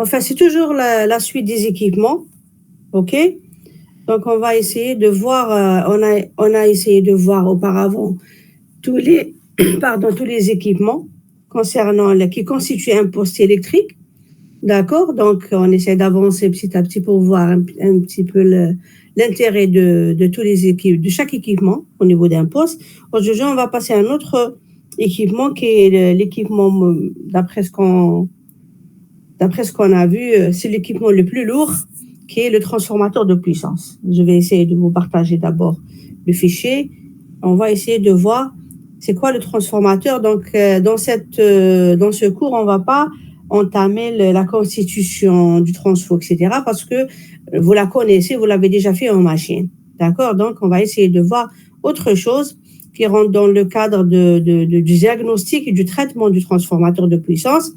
Enfin, c'est toujours la suite des équipements, ok? Donc, on va essayer de voir, on a essayé de voir auparavant tous les, tous les équipements qui constituent un poste électrique. D'accord? Donc, on essaie d'avancer petit à petit pour voir un petit peu l'intérêt de tous les équipes, de chaque équipement au niveau d'un poste. Aujourd'hui, on va passer à un autre équipement qui est l'équipement, d'après ce qu'on a vu, c'est l'équipement le plus lourd, qui est le transformateur de puissance. Je vais essayer de vous partager d'abord le fichier. On va essayer de voir c'est quoi le transformateur. Donc, dans ce cours, on ne va pas entamer la constitution du transfo, etc., parce que vous la connaissez, vous l'avez déjà fait en machine. D'accord? Donc, on va essayer de voir autre chose qui rentre dans le cadre du diagnostic et du traitement du transformateur de puissance,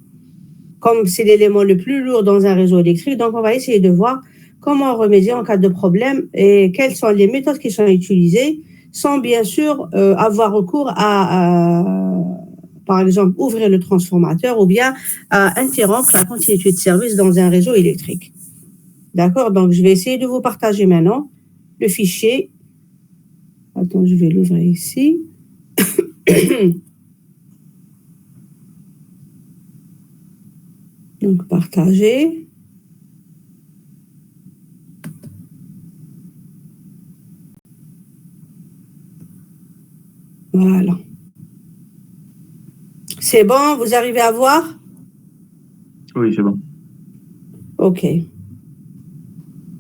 comme c'est l'élément le plus lourd dans un réseau électrique. Donc, on va essayer de voir comment remédier en cas de problème et quelles sont les méthodes qui sont utilisées, sans bien sûr avoir recours par exemple, ouvrir le transformateur ou bien interrompre la continuité de service dans un réseau électrique. D'accord? Donc, je vais essayer de vous partager maintenant le fichier. Attends, je vais l'ouvrir ici. Donc, partager. Voilà. C'est bon, vous arrivez à voir? Oui, c'est bon. OK.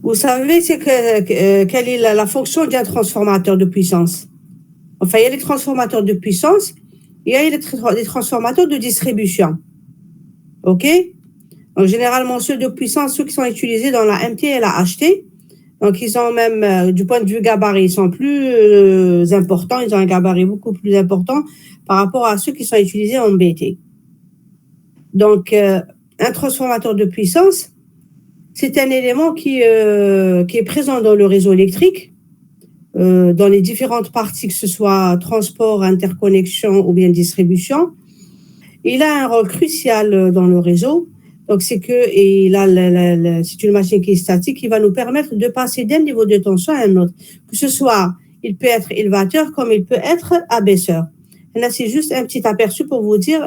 Vous savez quelle est la fonction d'un transformateur de puissance? Enfin, il y a les transformateurs de puissance, il y a les transformateurs de distribution. OK? Donc, généralement, ceux de puissance, ceux qui sont utilisés dans la MT et la HT, donc ils ont même, du point de vue gabarit, ils sont plus importants, ils ont un gabarit beaucoup plus important par rapport à ceux qui sont utilisés en BT. Donc, un transformateur de puissance, c'est un élément qui est présent dans le réseau électrique, dans les différentes parties, que ce soit transport, interconnexion ou bien distribution. Il a un rôle crucial dans le réseau. Donc, c'est une machine qui est statique qui va nous permettre de passer d'un niveau de tension à un autre. Que ce soit, il peut être élevateur comme il peut être abaisseur. Et là, c'est juste un petit aperçu pour vous dire,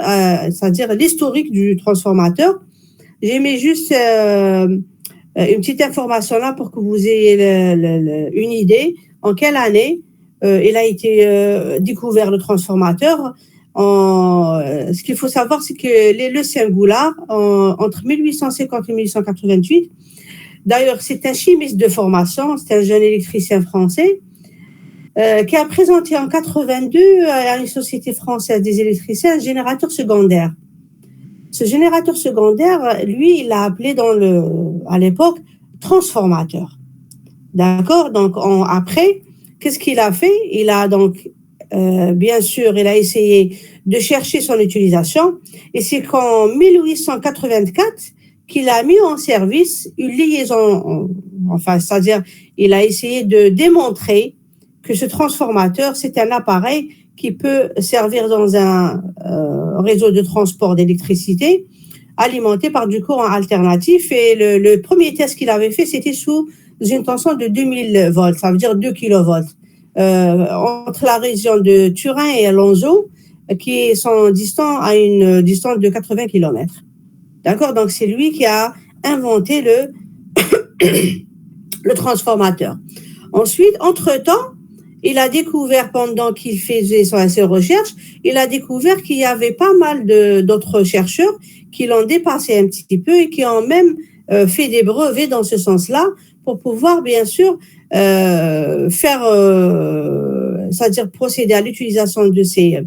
c'est-à-dire l'historique du transformateur. J'ai mis juste une petite information là pour que vous ayez une idée en quelle année il a été découvert le transformateur. Ce qu'il faut savoir, c'est que le singular, entre 1850 et 1888, d'ailleurs, c'est un chimiste de formation, c'est un jeune électricien français, qui a présenté en 82 à une société française des électriciens un générateur secondaire. Ce générateur secondaire, lui, il l'a appelé à l'époque transformateur. D'accord? Donc, après, qu'est-ce qu'il a fait? Il a donc, bien sûr, il a essayé de chercher son utilisation, et c'est qu'en 1884 qu'il a mis en service une liaison, enfin, c'est-à-dire, il a essayé de démontrer que ce transformateur, c'est un appareil qui peut servir dans un réseau de transport d'électricité alimenté par du courant alternatif. Et le premier test qu'il avait fait, c'était sous une tension de 2000 volts, ça veut dire 2 kilovolts, entre la région de Turin et Alonso, qui sont distants à une distance de 80 km. D'accord? Donc, c'est lui qui a inventé le transformateur. Ensuite, entre-temps, il a découvert, pendant qu'il faisait ses recherches, il a découvert qu'il y avait pas mal d'autres chercheurs qui l'ont dépassé un petit peu et qui ont même fait des brevets dans ce sens-là pour pouvoir, bien sûr, c'est-à-dire procéder à l'utilisation de ces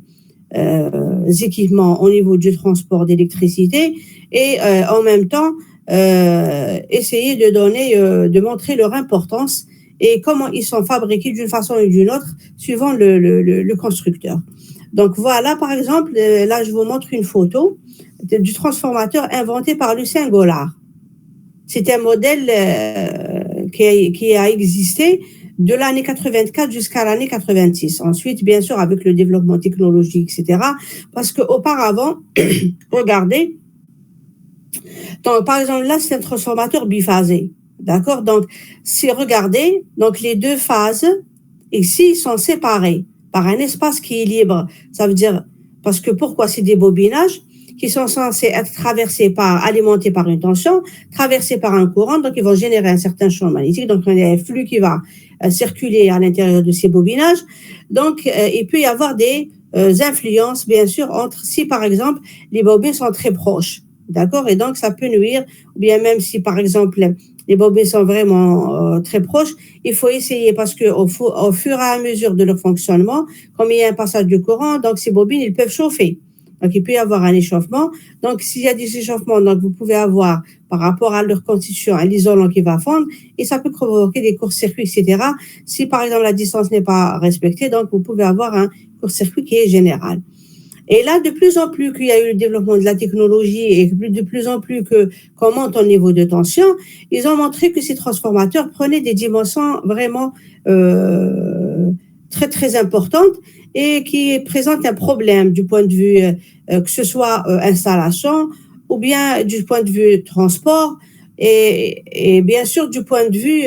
équipements au niveau du transport d'électricité et en même temps essayer de montrer leur importance et comment ils sont fabriqués d'une façon ou d'une autre, suivant le constructeur. Donc voilà, par exemple, là je vous montre une photo du transformateur inventé par Lucien Gollard. C'est un modèle qui a existé de l'année 84 jusqu'à l'année 86. Ensuite, bien sûr, avec le développement technologique, etc. Parce qu'auparavant, regardez, Donc, par exemple, là, c'est un transformateur biphasé. D'accord? Donc, si regardez, donc les deux phases ici sont séparées par un espace qui est libre. Ça veut dire, parce que pourquoi? C'est des bobinages qui sont censés être alimentés par une tension, traversés par un courant, donc ils vont générer un certain champ magnétique, donc il y a un flux qui va circuler à l'intérieur de ces bobinages. Donc, il peut y avoir des influences, bien sûr, entre, si par exemple, les bobines sont très proches. D'accord? Et donc, ça peut nuire, ou bien même si, par exemple, les bobines sont vraiment très proches, il faut essayer parce que au fur et à mesure de leur fonctionnement, comme il y a un passage du courant, donc ces bobines, ils peuvent chauffer. Donc, il peut y avoir un échauffement. Donc, s'il y a des échauffements, donc vous pouvez avoir, par rapport à leur constitution, un isolant qui va fondre et ça peut provoquer des courts-circuits, etc. Si, par exemple, la distance n'est pas respectée, donc vous pouvez avoir un court-circuit qui est général. Et là, de plus en plus qu'il y a eu le développement de la technologie et de plus en plus qu'on monte au niveau de tension, ils ont montré que ces transformateurs prenaient des dimensions vraiment très, très importantes et qui présentent un problème du point de vue, que ce soit installation ou bien du point de vue transport et bien sûr du point de vue,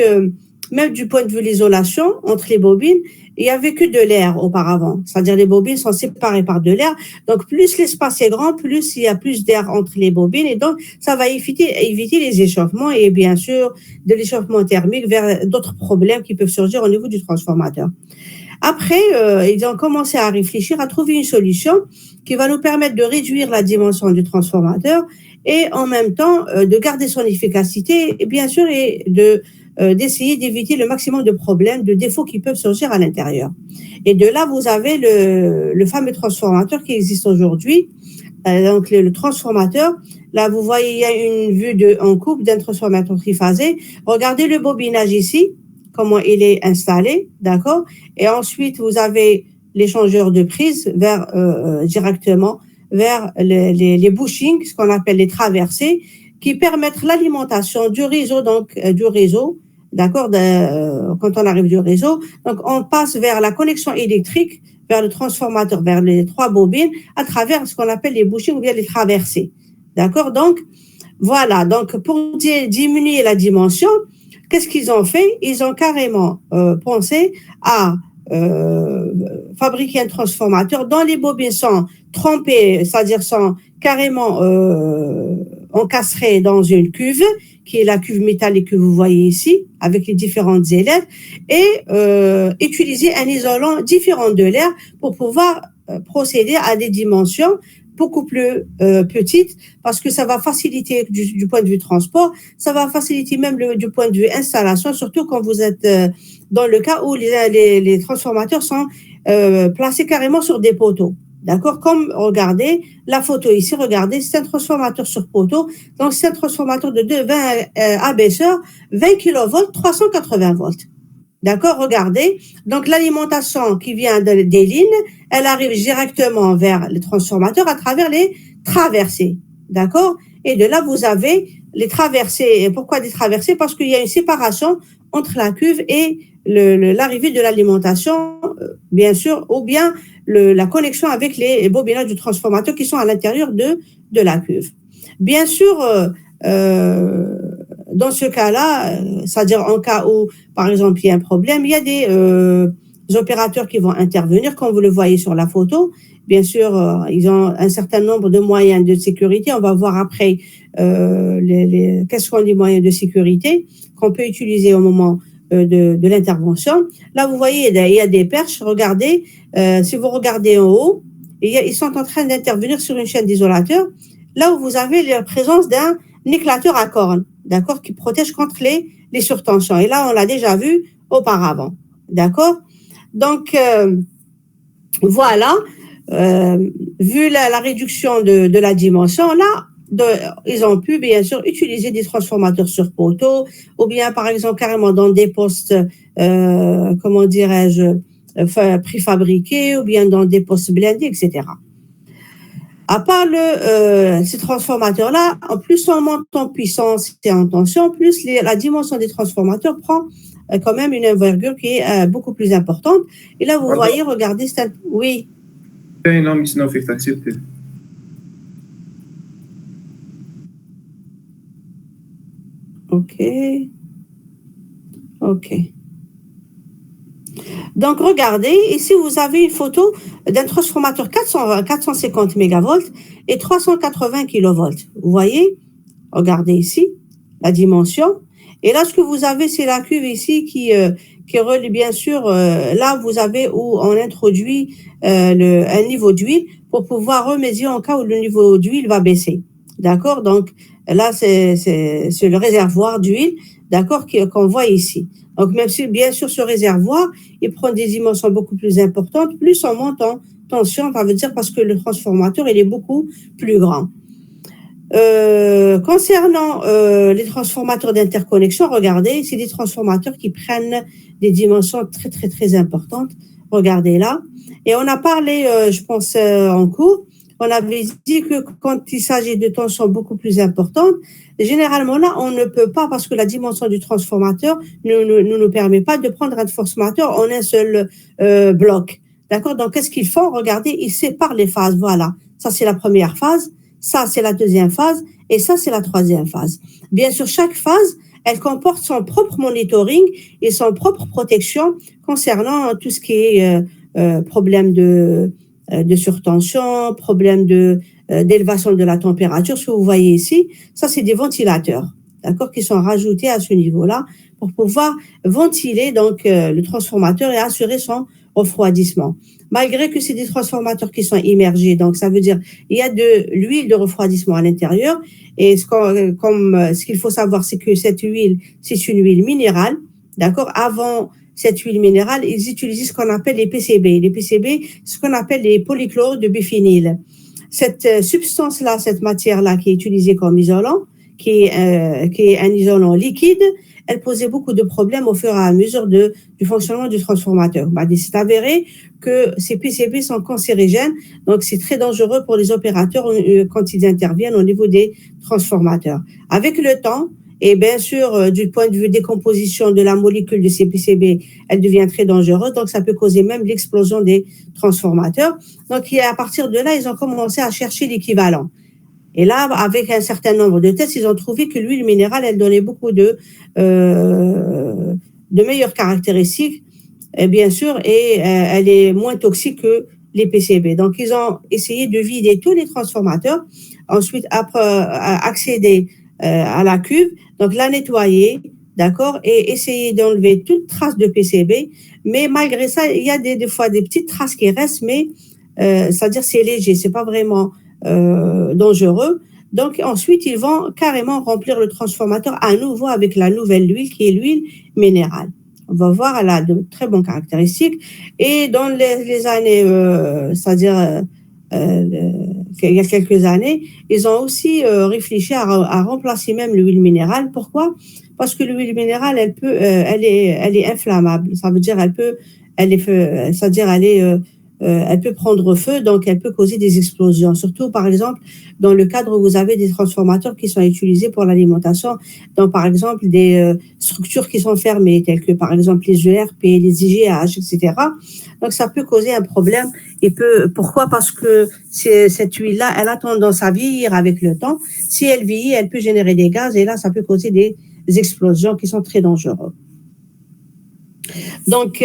même du point de vue l'isolation entre les bobines. Il n'y avait que de l'air auparavant, c'est-à-dire les bobines sont séparées par de l'air. Donc, plus l'espace est grand, plus il y a plus d'air entre les bobines et donc ça va éviter les échauffements et bien sûr de l'échauffement thermique vers d'autres problèmes qui peuvent surgir au niveau du transformateur. Après, ils ont commencé à réfléchir, à trouver une solution qui va nous permettre de réduire la dimension du transformateur et en même temps de garder son efficacité et bien sûr et d'essayer d'éviter le maximum de problèmes, de défauts qui peuvent surgir à l'intérieur. Et de là, vous avez le fameux transformateur qui existe aujourd'hui. Donc, le transformateur, là, vous voyez, il y a une vue en coupe d'un transformateur triphasé. Regardez le bobinage ici, comment il est installé, d'accord? Et ensuite, vous avez l'échangeur de prise directement vers les bushings, ce qu'on appelle les traversées, qui permettent l'alimentation du réseau, d'accord, quand on arrive du réseau. Donc, on passe vers la connexion électrique, vers le transformateur, vers les trois bobines, à travers ce qu'on appelle les bushings ou bien les traversées. D'accord? Donc, voilà. Donc, pour diminuer la dimension, qu'est-ce qu'ils ont fait? Ils ont carrément pensé à fabriquer un transformateur dont les bobines sont trempées, c'est-à-dire sont carrément encastrées dans une cuve, qui est la cuve métallique que vous voyez ici, avec les différentes ailettes, et utiliser un isolant différent de l'air pour pouvoir procéder à des dimensions beaucoup plus petites, parce que ça va faciliter du point de vue transport, ça va faciliter même du point de vue installation, surtout quand vous êtes dans le cas où les transformateurs sont placés carrément sur des poteaux. D'accord? Comme, regardez, la photo ici, regardez, c'est un transformateur sur poteau. Donc, c'est un transformateur de 20 abaisseur, 20 kV, 380 volts. D'accord? Regardez. Donc, l'alimentation qui vient des lignes, elle arrive directement vers le transformateur à travers les traversées. D'accord? Et de là, vous avez les traversées. Pourquoi des traversées? Parce qu'il y a une séparation entre la cuve et l'arrivée de l'alimentation, bien sûr, ou bien la connexion avec les bobinages du transformateur qui sont à l'intérieur de la cuve. Bien sûr, dans ce cas-là, c'est-à-dire en cas où, par exemple, il y a un problème, il y a des opérateurs qui vont intervenir, comme vous le voyez sur la photo. Bien sûr, ils ont un certain nombre de moyens de sécurité. On va voir après quels sont les moyens de sécurité qu'on peut utiliser au moment de l'intervention. Là, vous voyez, il y a des perches. Regardez, si vous regardez en haut, ils sont en train d'intervenir sur une chaîne d'isolateurs, là où vous avez la présence d'un éclateur à cornes, d'accord, qui protège contre les surtensions. Et là, on l'a déjà vu auparavant, d'accord. Donc, voilà, vu la réduction de la dimension, là, ils ont pu, bien sûr, utiliser des transformateurs sur poteau, ou bien, par exemple, carrément dans des postes, comment dirais-je, préfabriqués, ou bien dans des postes blindés, etc. À part ces transformateurs-là, en plus on monte en puissance et en tension, plus la dimension des transformateurs prend quand même une envergure qui est beaucoup plus importante. Et là, vous voyez, regardez, oui. OK. OK. Donc, regardez, ici, vous avez une photo d'un transformateur 450 mégavolts et 380 kilovolts. Vous voyez? Regardez ici, la dimension. Et là, ce que vous avez, c'est la cuve ici qui relie, bien sûr, là, vous avez où on introduit un niveau d'huile pour pouvoir remédier en cas où le niveau d'huile va baisser. D'accord? Donc, là, c'est le réservoir d'huile, d'accord, qu'on voit ici. Donc, même si, bien sûr, ce réservoir, il prend des dimensions beaucoup plus importantes, plus on monte en tension, ça veut dire parce que le transformateur, il est beaucoup plus grand. Concernant les transformateurs d'interconnexion, regardez, c'est des transformateurs qui prennent des dimensions très, très, très importantes. Regardez là. Et on a parlé, je pense, en cours, on avait dit que quand il s'agit de tensions beaucoup plus importantes, généralement là, on ne peut pas, parce que la dimension du transformateur ne nous permet pas de prendre un transformateur en un seul bloc. D'accord? Donc, qu'est-ce qu'ils font? Regardez, ils séparent les phases. Voilà. Ça, c'est la première phase. Ça, c'est la deuxième phase. Et ça, c'est la troisième phase. Bien sûr, chaque phase, elle comporte son propre monitoring et son propre protection concernant tout ce qui est problème de surtension, problème d'élévation de la température. Ce que vous voyez ici, ça, c'est des ventilateurs, d'accord, qui sont rajoutés à ce niveau-là pour pouvoir ventiler donc le transformateur et assurer son refroidissement. Malgré que c'est des transformateurs qui sont immergés, donc ça veut dire il y a de l'huile de refroidissement à l'intérieur. Et ce qu'il faut savoir, c'est que cette huile, c'est une huile minérale, d'accord. Avant cette huile minérale, ils utilisaient ce qu'on appelle les PCB. Les PCB, ce qu'on appelle les polychlore de biphényle. Cette substance-là, cette matière-là qui est utilisée comme isolant, qui est un isolant liquide, elle posait beaucoup de problèmes au fur et à mesure du fonctionnement du transformateur. C'est avéré que ces PCB sont cancérigènes, donc c'est très dangereux pour les opérateurs quand ils interviennent au niveau des transformateurs. Avec le temps, et bien sûr, du point de vue décomposition de la molécule de ces PCB, elle devient très dangereuse, donc ça peut causer même l'explosion des transformateurs. Donc, à partir de là, ils ont commencé à chercher l'équivalent. Et là, avec un certain nombre de tests, ils ont trouvé que l'huile minérale, elle donnait beaucoup de meilleures caractéristiques, et bien sûr, et elle est moins toxique que les PCB. Donc, ils ont essayé de vider tous les transformateurs, ensuite accéder à la cuve, donc la nettoyer, d'accord, et essayer d'enlever toute trace de PCB. Mais malgré ça, il y a des fois des petites traces qui restent, mais c'est-à-dire c'est léger, c'est pas vraiment dangereux. Donc ensuite, ils vont carrément remplir le transformateur à nouveau avec la nouvelle huile qui est l'huile minérale. On va voir, elle a de très bonnes caractéristiques. Et dans les années, c'est-à-dire il y a quelques années, ils ont aussi réfléchi à remplacer même l'huile minérale. Pourquoi? Parce que l'huile minérale, elle est inflammable. Ça veut dire elle peut prendre feu, donc elle peut causer des explosions. Surtout, par exemple, dans le cadre où vous avez des transformateurs qui sont utilisés pour l'alimentation, dans, par exemple, des structures qui sont fermées, telles que, par exemple, les ERP, les IGH, etc. Donc, ça peut causer un problème. Pourquoi? Parce que cette huile-là, elle a tendance à vieillir avec le temps. Si elle vieillit, elle peut générer des gaz, et là, ça peut causer des explosions qui sont très dangereuses. Donc,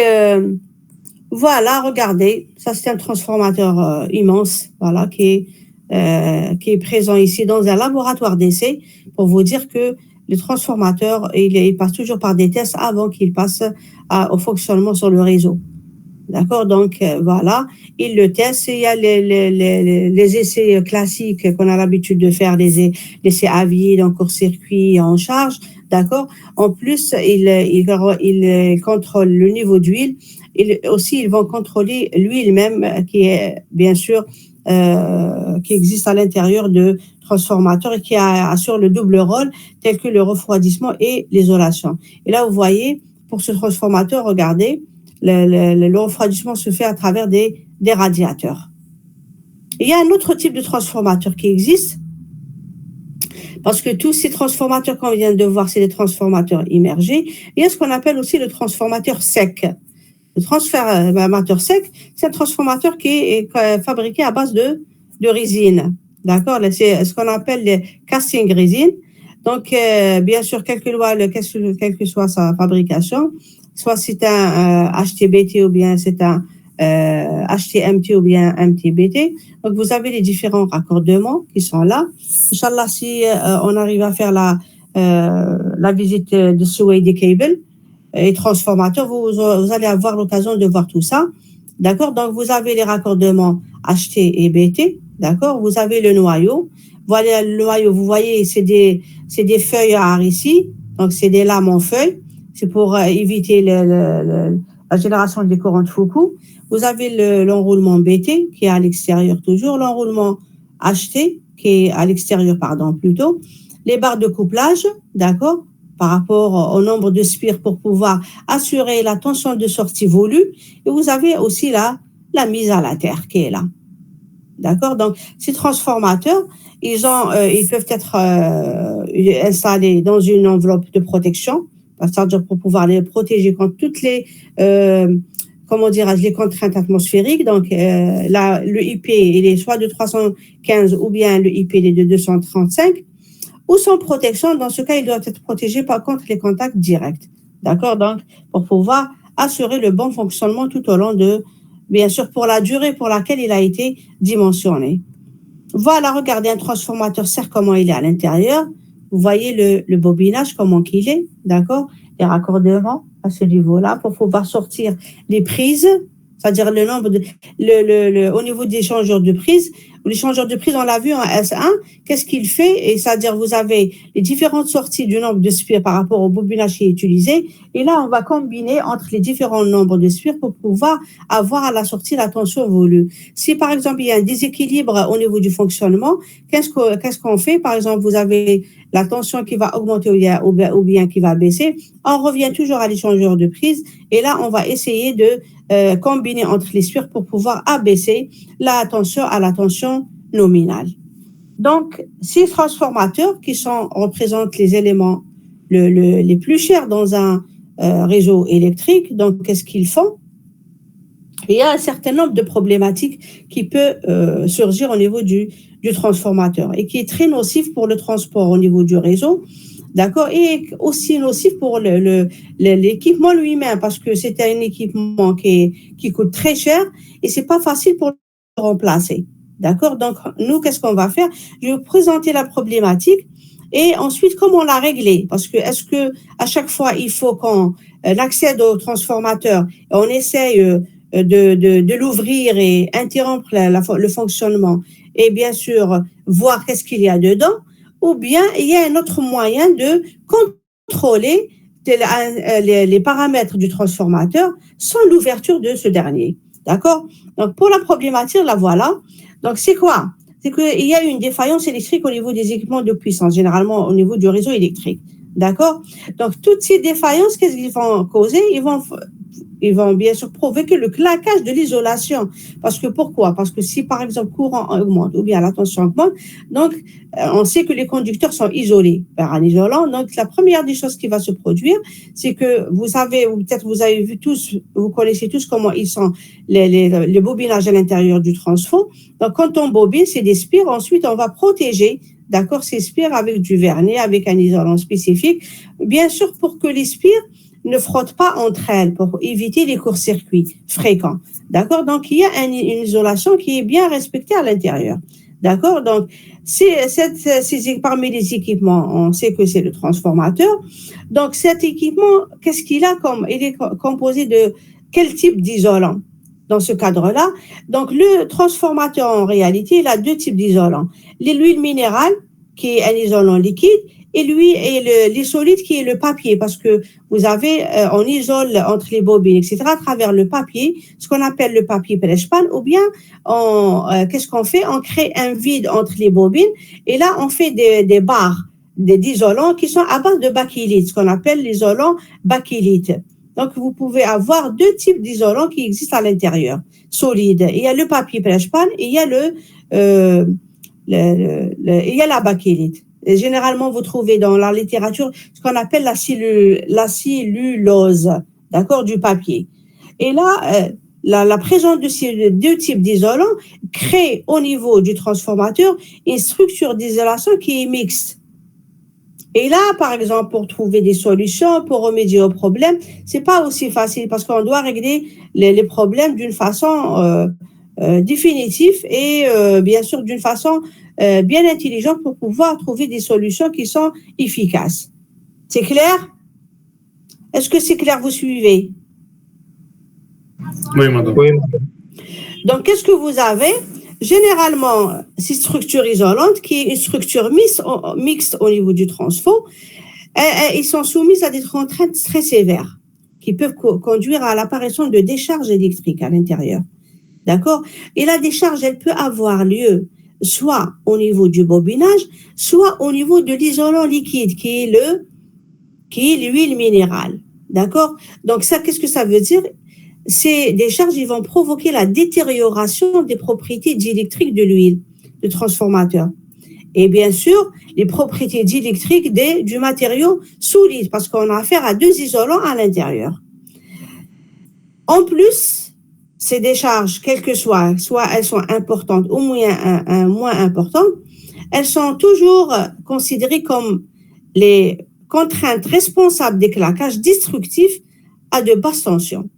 voilà, regardez, ça c'est un transformateur immense, voilà, qui est présent ici dans un laboratoire d'essai pour vous dire que le transformateur, il passe toujours par des tests avant qu'il passe au fonctionnement sur le réseau. D'accord, donc voilà, il le teste. Il y a les essais classiques qu'on a l'habitude de faire, les essais à vide, en court-circuit, en charge, d'accord. En plus, il contrôle le niveau d'huile. Ils vont contrôler l'huile même, qui est bien sûr qui existe à l'intérieur de transformateurs et qui assure le double rôle, tel que le refroidissement et l'isolation. Et là, vous voyez, pour ce transformateur, regardez, le refroidissement se fait à travers des radiateurs. Il y a un autre type de transformateur qui existe, parce que tous ces transformateurs qu'on vient de voir, c'est des transformateurs immergés. Il y a ce qu'on appelle aussi le transformateur sec. Le transformateur sec, c'est un transformateur qui est fabriqué à base de résine. D'accord? C'est ce qu'on appelle les casting résine. Donc, bien sûr, quelle que soit sa fabrication, soit c'est un HTBT ou bien c'est un HTMT ou bien MTBT. Donc, vous avez les différents raccordements qui sont là. Inch'Allah, si on arrive à faire la visite de Suwaidi Cable et transformateur, vous allez avoir l'occasion de voir tout ça. D'accord? Donc, vous avez les raccordements HT et BT. D'accord? Vous avez le noyau. Voilà le noyau, vous voyez, c'est des feuilles à ici. Donc, c'est des lames en feuilles. C'est pour éviter la génération des courants de Foucault. Vous avez l'enroulement BT qui est à l'extérieur toujours. L'enroulement HT qui est à l'extérieur, pardon, plutôt. Les barres de couplage, d'accord, par rapport au nombre de spires pour pouvoir assurer la tension de sortie voulue. Et vous avez aussi la mise à la terre qui est là. D'accord? Donc, ces transformateurs, ils peuvent être installés dans une enveloppe de protection, c'est-à-dire pour pouvoir les protéger contre toutes les, les contraintes atmosphériques. Donc, le IP, il est soit de 315 ou bien le IP, il est de 235. Ou sans protection, dans ce cas, il doit être protégé contre les contacts directs. D'accord? Donc, pour pouvoir assurer le bon fonctionnement tout au long bien sûr, pour la durée pour laquelle il a été dimensionné. Voilà, regardez un transformateur serre comment il est à l'intérieur. Vous voyez le bobinage, comment qu'il est, d'accord? Les raccordements à ce niveau-là pour pouvoir sortir les prises, c'est-à-dire le nombre au niveau des changeurs de prise. Les changeurs de prise, on l'a vu en S1, qu'est-ce qu'il fait? Et c'est-à-dire, vous avez les différentes sorties du nombre de spires par rapport au bobinage qui est utilisé. Et là, on va combiner entre les différents nombres de spires pour pouvoir avoir à la sortie la tension voulue. Si, par exemple, il y a un déséquilibre au niveau du fonctionnement, qu'est-ce qu'on fait? Par exemple, vous avez la tension qui va augmenter ou bien qui va baisser. On revient toujours à l'échangeur de prise. Et là, on va essayer de combiner entre les spires pour pouvoir abaisser la tension à la tension nominale. Donc, ces transformateurs qui représentent les éléments les plus chers dans un réseau électrique, donc qu'est-ce qu'ils font? Il y a un certain nombre de problématiques qui peuvent surgir au niveau du transformateur et qui est très nocif pour le transport au niveau du réseau. D'accord, et aussi nocif pour l'équipement lui-même parce que c'est un équipement qui coûte très cher et c'est pas facile pour le remplacer. D'accord, donc nous qu'est-ce qu'on va faire? Je vais vous présenter la problématique et ensuite comment la régler parce que est-ce que à chaque fois il faut qu'on accède au transformateur et on essaye de l'ouvrir et interrompre le fonctionnement et bien sûr voir qu'est-ce qu'il y a dedans, ou bien il y a un autre moyen de contrôler les paramètres du transformateur sans l'ouverture de ce dernier. D'accord? Donc, pour la problématique, la voilà. Donc, c'est quoi? C'est qu'il y a une défaillance électrique au niveau des équipements de puissance, généralement au niveau du réseau électrique. D'accord? Donc, toutes ces défaillances, qu'est-ce qu'ils vont causer? Ils vont bien sûr provoquer le claquage de l'isolation. Parce que pourquoi? Parce que si par exemple le courant augmente ou bien la tension augmente, donc on sait que les conducteurs sont isolés par un isolant. Donc la première des choses qui va se produire, c'est que vous savez, ou peut-être vous avez vu tous, vous connaissez tous comment ils sont les bobinages à l'intérieur du transfo. Donc quand on bobine, c'est des spires. Ensuite, on va protéger, d'accord, ces spires avec du vernis, avec un isolant spécifique. Bien sûr, pour que les spires ne frottent pas entre elles pour éviter les courts-circuits fréquents. D'accord? Donc, il y a une isolation qui est bien respectée à l'intérieur. D'accord? Donc, parmi les équipements, on sait que c'est le transformateur. Donc, cet équipement, qu'est-ce qu'il a il est composé de quel type d'isolant? Dans ce cadre-là, donc le transformateur, en réalité, il a deux types d'isolants. L'huile minérale, qui est un isolant liquide, et les solides qui est le papier, parce que vous avez, on isole entre les bobines, etc., à travers le papier, ce qu'on appelle le papier presse-pan, ou bien qu'est-ce qu'on fait? On crée un vide entre les bobines, et là, on fait des barres d'isolants qui sont à base de bakélite, ce qu'on appelle l'isolant bakélite. Donc, vous pouvez avoir deux types d'isolants qui existent à l'intérieur, solides. Il y a le papier presse-pan et il y a il y a la bakélite. Et généralement, vous trouvez dans la littérature ce qu'on appelle la cellulose, d'accord, du papier. Et là, la présence de ces deux types d'isolants crée au niveau du transformateur une structure d'isolation qui est mixte. Et là, par exemple, pour trouver des solutions, pour remédier aux problèmes, c'est pas aussi facile parce qu'on doit régler les problèmes d'une façon définitive et bien sûr d'une façon bien intelligente pour pouvoir trouver des solutions qui sont efficaces. C'est clair? Est-ce que c'est clair? Vous suivez? Oui, madame. Oui, Donc, qu'est-ce que vous avez? Généralement, ces structures isolantes, qui est une structure mixte au niveau du transfo, ils sont soumises à des contraintes très sévères qui peuvent conduire à l'apparition de décharges électriques à l'intérieur. D'accord? Et la décharge, elle peut avoir lieu soit au niveau du bobinage, soit au niveau de l'isolant liquide, qui est l'huile minérale. D'accord? Donc ça, qu'est-ce que ça veut dire? Ces décharges, ils vont provoquer la détérioration des propriétés diélectriques de l'huile, de transformateur. Et bien sûr, les propriétés diélectriques du matériau solide, parce qu'on a affaire à deux isolants à l'intérieur. En plus, ces décharges, quelles que soient elles sont importantes ou moins importantes, elles sont toujours considérées comme les contraintes responsables des claquages destructifs à de basses tensions.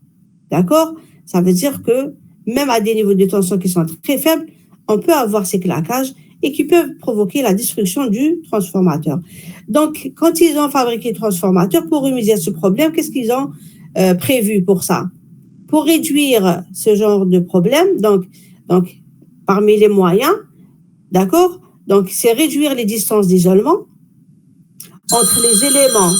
D'accord? Ça veut dire que même à des niveaux de tension qui sont très faibles, on peut avoir ces claquages et qui peuvent provoquer la destruction du transformateur. Donc, quand ils ont fabriqué le transformateur, pour remédier à ce problème, qu'est-ce qu'ils ont prévu pour ça? Pour réduire ce genre de problème, donc parmi les moyens, d'accord? Donc, c'est réduire les distances d'isolement entre les éléments.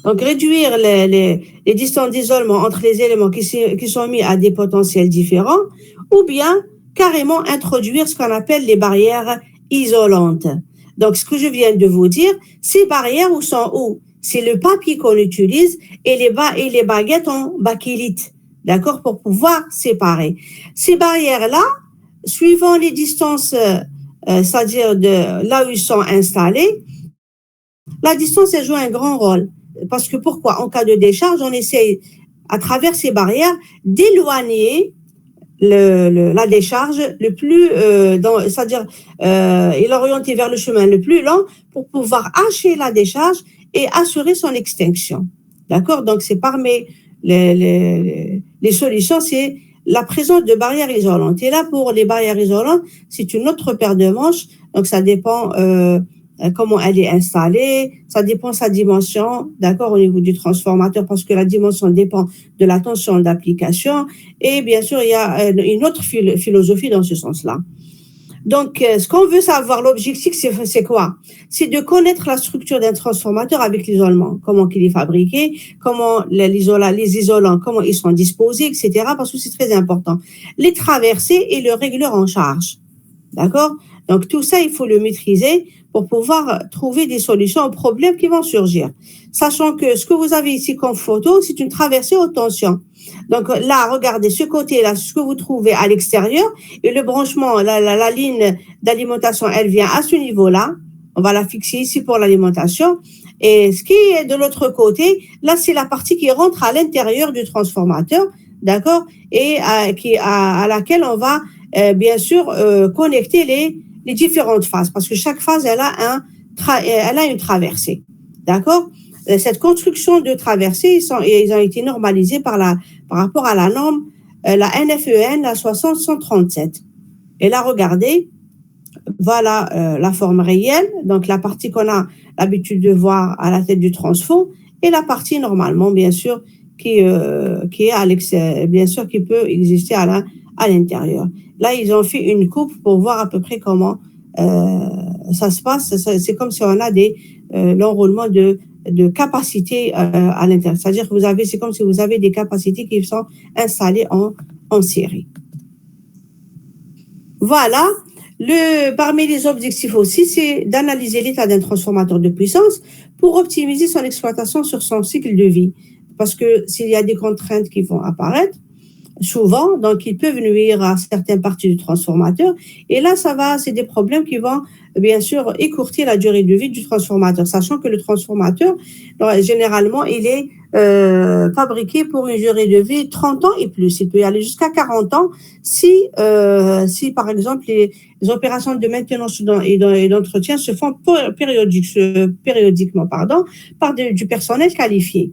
Donc, réduire les distances d'isolement entre les éléments qui sont mis à des potentiels différents, ou bien carrément introduire ce qu'on appelle les barrières isolantes. Donc, ce que je viens de vous dire, ces barrières sont où? C'est le papier qu'on utilise et les baguettes en bakélite, d'accord, pour pouvoir séparer. Ces barrières-là, suivant les distances, c'est-à-dire de là où ils sont installés, la distance, elle joue un grand rôle. Parce que pourquoi? En cas de décharge, on essaie, à travers ces barrières, d'éloigner la décharge le plus, c'est-à-dire et l'orienter vers le chemin le plus lent pour pouvoir hacher la décharge et assurer son extinction. D'accord? Donc, c'est parmi les solutions, c'est la présence de barrières isolantes. Et là, pour les barrières isolantes, c'est une autre paire de manches. Donc, ça dépend comment elle est installée, ça dépend de sa dimension, d'accord, au niveau du transformateur, parce que la dimension dépend de la tension d'application. Et bien sûr, il y a une autre philosophie dans ce sens-là. Donc, ce qu'on veut savoir, l'objectif, c'est quoi? C'est de connaître la structure d'un transformateur avec l'isolement, comment il est fabriqué, comment les isolants, comment ils sont disposés, etc., parce que c'est très important. Les traversées et le régleur en charge, d'accord? Donc, tout ça, il faut le maîtriser pour pouvoir trouver des solutions aux problèmes qui vont surgir. Sachant que ce que vous avez ici comme photo, c'est une traversée haute tension. Donc là, regardez ce côté-là, ce que vous trouvez à l'extérieur, et le branchement, la ligne d'alimentation, elle vient à ce niveau-là. On va la fixer ici pour l'alimentation. Et ce qui est de l'autre côté, là, c'est la partie qui rentre à l'intérieur du transformateur, d'accord, et à laquelle on va bien sûr connecter les différentes phases, parce que chaque phase, elle a une traversée, d'accord. Cette construction de traversée, ils ont été normalisés par rapport à la norme, la NFEN, la 60137. Et là, regardez, voilà la forme réelle, donc la partie qu'on a l'habitude de voir à la tête du transfo, et la partie normalement, bien sûr, qui est à l'extérieur, bien sûr, qui peut exister à l'intérieur. Là, ils ont fait une coupe pour voir à peu près comment ça se passe. C'est comme si on a l'enroulement de capacités à l'intérieur. C'est-à-dire que c'est comme si vous avez des capacités qui sont installées en série. Voilà. Parmi les objectifs aussi, c'est d'analyser l'état d'un transformateur de puissance pour optimiser son exploitation sur son cycle de vie. Parce que s'il y a des contraintes qui vont apparaître, souvent, donc ils peuvent nuire à certaines parties du transformateur. Et là, c'est des problèmes qui vont, bien sûr, écourter la durée de vie du transformateur, sachant que le transformateur, généralement, il est fabriqué pour une durée de vie 30 ans et plus. Il peut y aller jusqu'à 40 ans si, par exemple, les opérations de maintenance et d'entretien se font périodiquement par du personnel qualifié.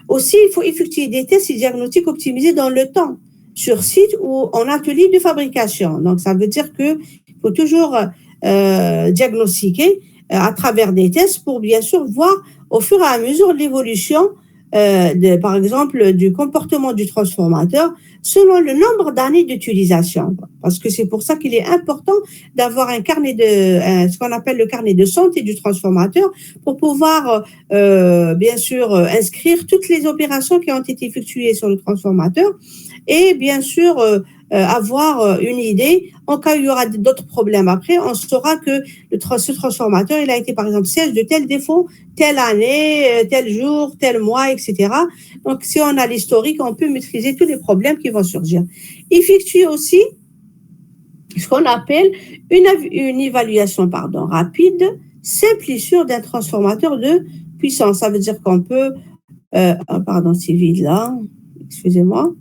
Aussi, il faut effectuer des tests et diagnostics optimisés dans le temps, sur site ou en atelier de fabrication. Donc, ça veut dire qu'il faut toujours diagnostiquer à travers des tests pour bien sûr voir au fur et à mesure l'évolution par exemple, du comportement du transformateur selon le nombre d'années d'utilisation. Parce que c'est pour ça qu'il est important d'avoir un carnet ce qu'on appelle le carnet de santé du transformateur pour pouvoir, bien sûr, inscrire toutes les opérations qui ont été effectuées sur le transformateur et bien sûr, avoir une idée en cas où il y aura d'autres problèmes. Après, on saura que ce transformateur, il a été par exemple siège de tel défaut, telle année, tel jour, tel mois, etc. Donc, si on a l'historique, on peut maîtriser tous les problèmes qui vont surgir. Effectuer aussi ce qu'on appelle une évaluation rapide, simple et sûre d'un transformateur de puissance. Ça veut dire qu'on peut... c'est vide là, excusez-moi.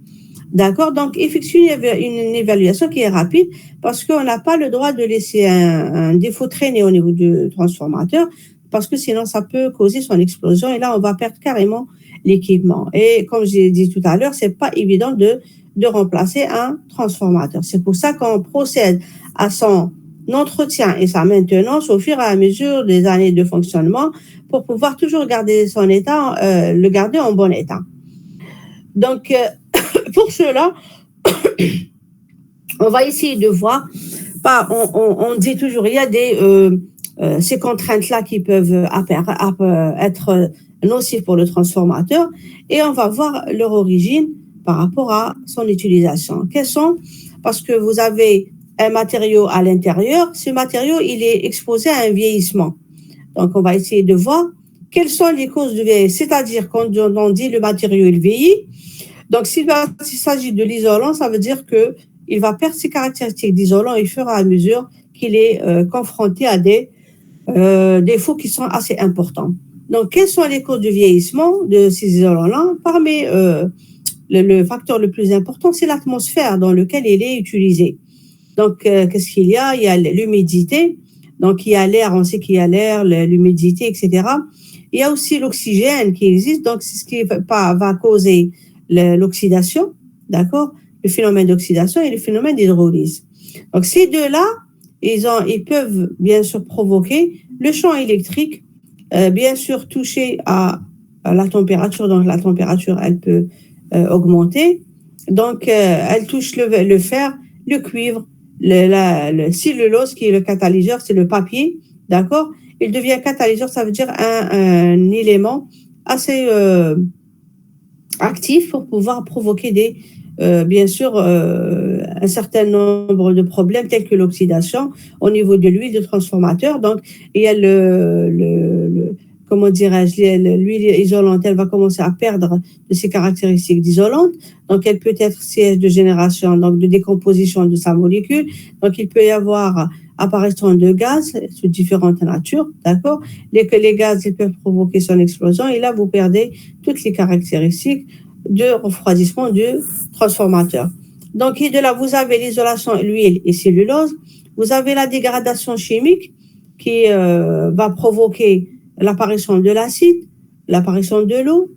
D'accord, donc effectuer une évaluation qui est rapide parce qu'on n'a pas le droit de laisser un défaut traîner au niveau du transformateur parce que sinon ça peut causer son explosion et là on va perdre carrément l'équipement. Et comme j'ai dit tout à l'heure, c'est pas évident de remplacer un transformateur. C'est pour ça qu'on procède à son entretien et sa maintenance au fur et à mesure des années de fonctionnement pour pouvoir toujours garder son état, le garder en bon état. Donc, pour cela, on va essayer de voir. On dit toujours, il y a ces contraintes-là qui peuvent être nocives pour le transformateur et on va voir leur origine par rapport à son utilisation. Quelles sont? Parce que vous avez un matériau à l'intérieur, ce matériau, il est exposé à un vieillissement. Donc, on va essayer de voir quelles sont les causes du vieillissement. C'est-à-dire, quand on dit le matériau, il vieillit, donc, s'il s'agit de l'isolant, ça veut dire qu'il va perdre ses caractéristiques d'isolant au fur et à mesure qu'il est confronté à des défauts qui sont assez importants. Donc, quelles sont les causes du vieillissement de ces isolants-là? Parmi le facteur le plus important, c'est l'atmosphère dans laquelle il est utilisé. Donc, qu'est-ce qu'il y a? Il y a l'humidité. Donc, il y a l'air, on sait qu'il y a l'air, l'humidité, etc. Il y a aussi l'oxygène qui existe. Donc, c'est ce qui va causer l'oxydation, d'accord, le phénomène d'oxydation et le phénomène d'hydrolyse. Donc, ces deux-là, ils peuvent bien sûr provoquer le champ électrique, bien sûr toucher à la température. Donc, la température, elle peut augmenter. Donc, elle touche le fer, le cuivre, le cellulose qui est le catalyseur, c'est le papier, d'accord. Il devient catalyseur, ça veut dire un élément assez actif pour pouvoir provoquer bien sûr, un certain nombre de problèmes tels que l'oxydation au niveau de l'huile de transformateur. Donc, il y a comment dirais-je, l'huile isolante, elle va commencer à perdre de ses caractéristiques d'isolante. Donc, elle peut être siège de génération, donc de décomposition de sa molécule. Donc, il peut y avoir apparition de gaz sous différentes natures, d'accord? Dès que les gaz ils peuvent provoquer son explosion, et là, vous perdez toutes les caractéristiques de refroidissement du transformateur. Donc, et de là, vous avez l'isolation, l'huile et cellulose. Vous avez la dégradation chimique qui va provoquer l'apparition de l'acide, l'apparition de l'eau.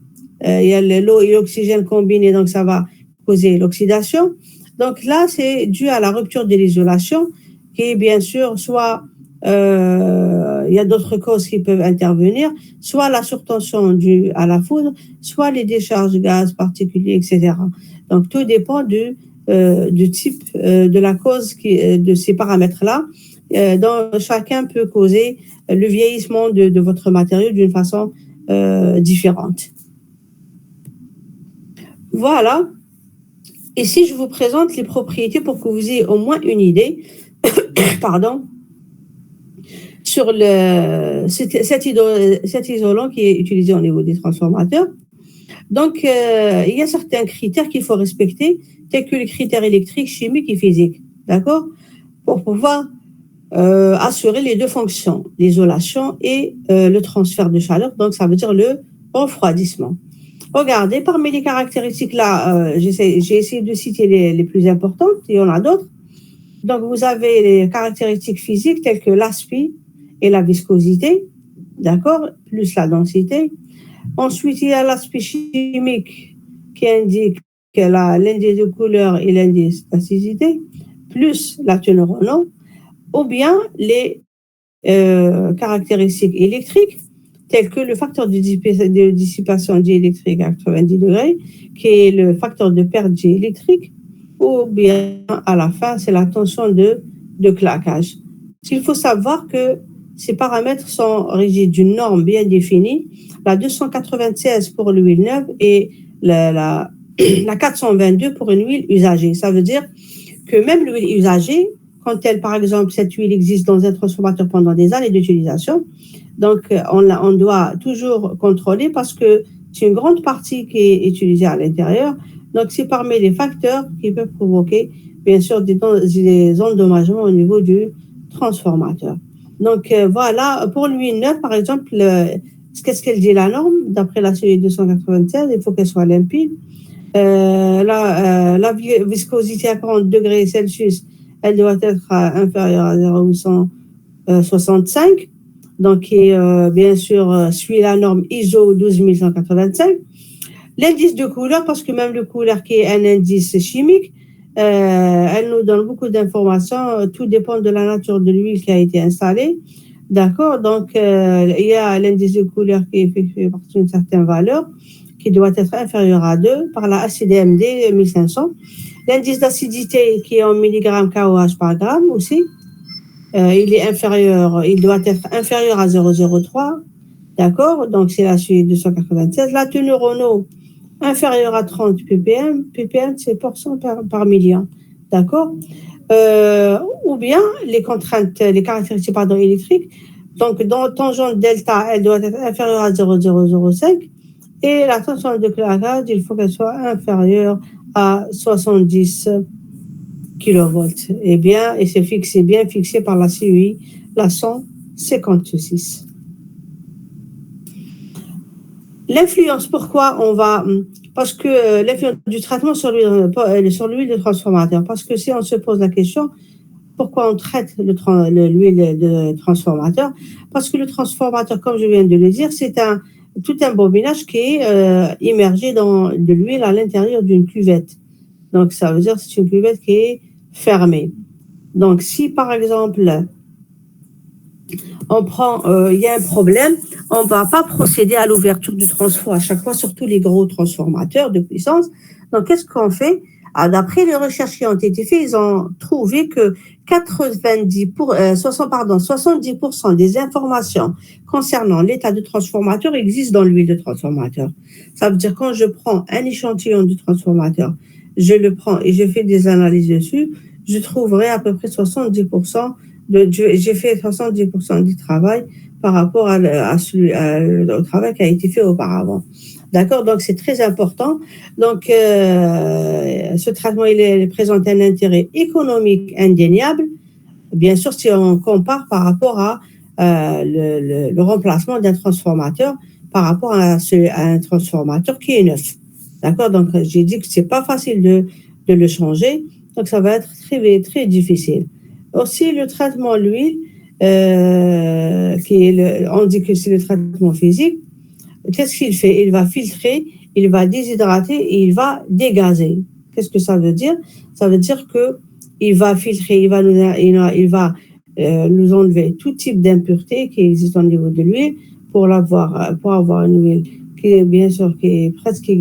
Il y a l'eau et l'oxygène combinés, donc ça va causer l'oxydation. Donc là, c'est dû à la rupture de l'isolation qui est bien sûr soit il y a d'autres causes qui peuvent intervenir, soit la surtension due à la foudre, soit les décharges de gaz particuliers, etc. Donc, tout dépend du type de la cause de ces paramètres-là. Donc, chacun peut causer le vieillissement de votre matériau d'une façon différente. Voilà. Ici, je vous présente les propriétés pour que vous ayez au moins une idée sur cet isolant qui est utilisé au niveau des transformateurs. Donc, il y a certains critères qu'il faut respecter, tels que les critères électriques, chimiques et physiques, d'accord, pour pouvoir assurer les deux fonctions, l'isolation et le transfert de chaleur, donc ça veut dire le refroidissement. Regardez, parmi les caractéristiques là, j'ai essayé de citer les plus importantes, il y en a d'autres. Donc, vous avez les caractéristiques physiques telles que l'aspect et la viscosité, d'accord, plus la densité. Ensuite, il y a l'aspect chimique qui indique l'indice de couleur et l'indice d'acidité, plus la teneur en eau, ou bien les caractéristiques électriques, telles que le facteur de dissipation diélectrique à 90 degrés, qui est le facteur de perte diélectrique, ou bien à la fin, c'est la tension de claquage. Il faut savoir que ces paramètres sont régis d'une norme bien définie, la 296 pour l'huile neuve et la 422 pour une huile usagée. Ça veut dire que même l'huile usagée, quand elle, par exemple, cette huile existe dans un transformateur pendant des années d'utilisation, donc on doit toujours contrôler parce que c'est une grande partie qui est utilisée à l'intérieur. Donc, c'est parmi les facteurs qui peuvent provoquer, bien sûr, des endommagements au niveau du transformateur. Donc, voilà, pour l'huile neuve, par exemple, qu'est-ce qu'elle dit la norme? D'après la série 296, il faut qu'elle soit limpide. La viscosité à 40 degrés Celsius, elle doit être inférieure à 0,865. Donc, qui bien sûr suit la norme ISO 12185. L'indice de couleur, parce que même le couleur qui est un indice chimique, elle nous donne beaucoup d'informations. Tout dépend de la nature de l'huile qui a été installée. D'accord? Donc, il y a l'indice de couleur qui est effectué par une certaine valeur, qui doit être inférieur à 2 par la ACDMD 1500. L'indice d'acidité qui est en milligrammes KOH par gramme aussi. Il doit être inférieur à 0,03. D'accord? Donc, c'est la suite 296. La teneur en eau inférieure à 30 ppm. ppm, c'est portions par million. D'accord? Ou bien les contraintes, les caractéristiques électriques. Donc, dans tangente delta, elle doit être inférieure à 0,005. Et la tension de claquage, il faut qu'elle soit inférieure à 70 kilovolts. Et c'est bien fixé par la CUI, la 156. L'influence, parce que l'influence du traitement sur l'huile de transformateur, parce que si on se pose la question, pourquoi on traite l'huile de transformateur? Parce que le transformateur, comme je viens de le dire, c'est tout un bobinage qui est immergé dans de l'huile à l'intérieur d'une cuvette. Donc, ça veut dire que c'est une cuvette qui est fermée. Donc, si par exemple, il y a un problème, on ne va pas procéder à l'ouverture du transfo à chaque fois, surtout les gros transformateurs de puissance. Donc, qu'est-ce qu'on fait? D'après les recherches qui ont été faites, ils ont trouvé que 70% des informations concernant l'état de transformateur existent dans l'huile de transformateur. Ça veut dire quand je prends un échantillon du transformateur, je le prends et je fais des analyses dessus, je trouverai à peu près 70%. J'ai fait 70% du travail par rapport au travail qui a été fait auparavant. D'accord? Donc, c'est très important. Donc, ce traitement, il présente un intérêt économique indéniable. Bien sûr, si on compare par rapport à le remplacement d'un transformateur par rapport à un transformateur qui est neuf. D'accord? Donc, j'ai dit que c'est pas facile de le changer. Donc, ça va être très, très difficile. Aussi, le traitement l'huile, on dit que c'est le traitement physique. Qu'est-ce qu'il fait? Il va filtrer, il va déshydrater et il va dégazer. Qu'est-ce que ça veut dire? Ça veut dire que il va filtrer, il va nous enlever tout type d'impureté qui existe au niveau de l'huile pour avoir une huile qui est bien sûr qui est presque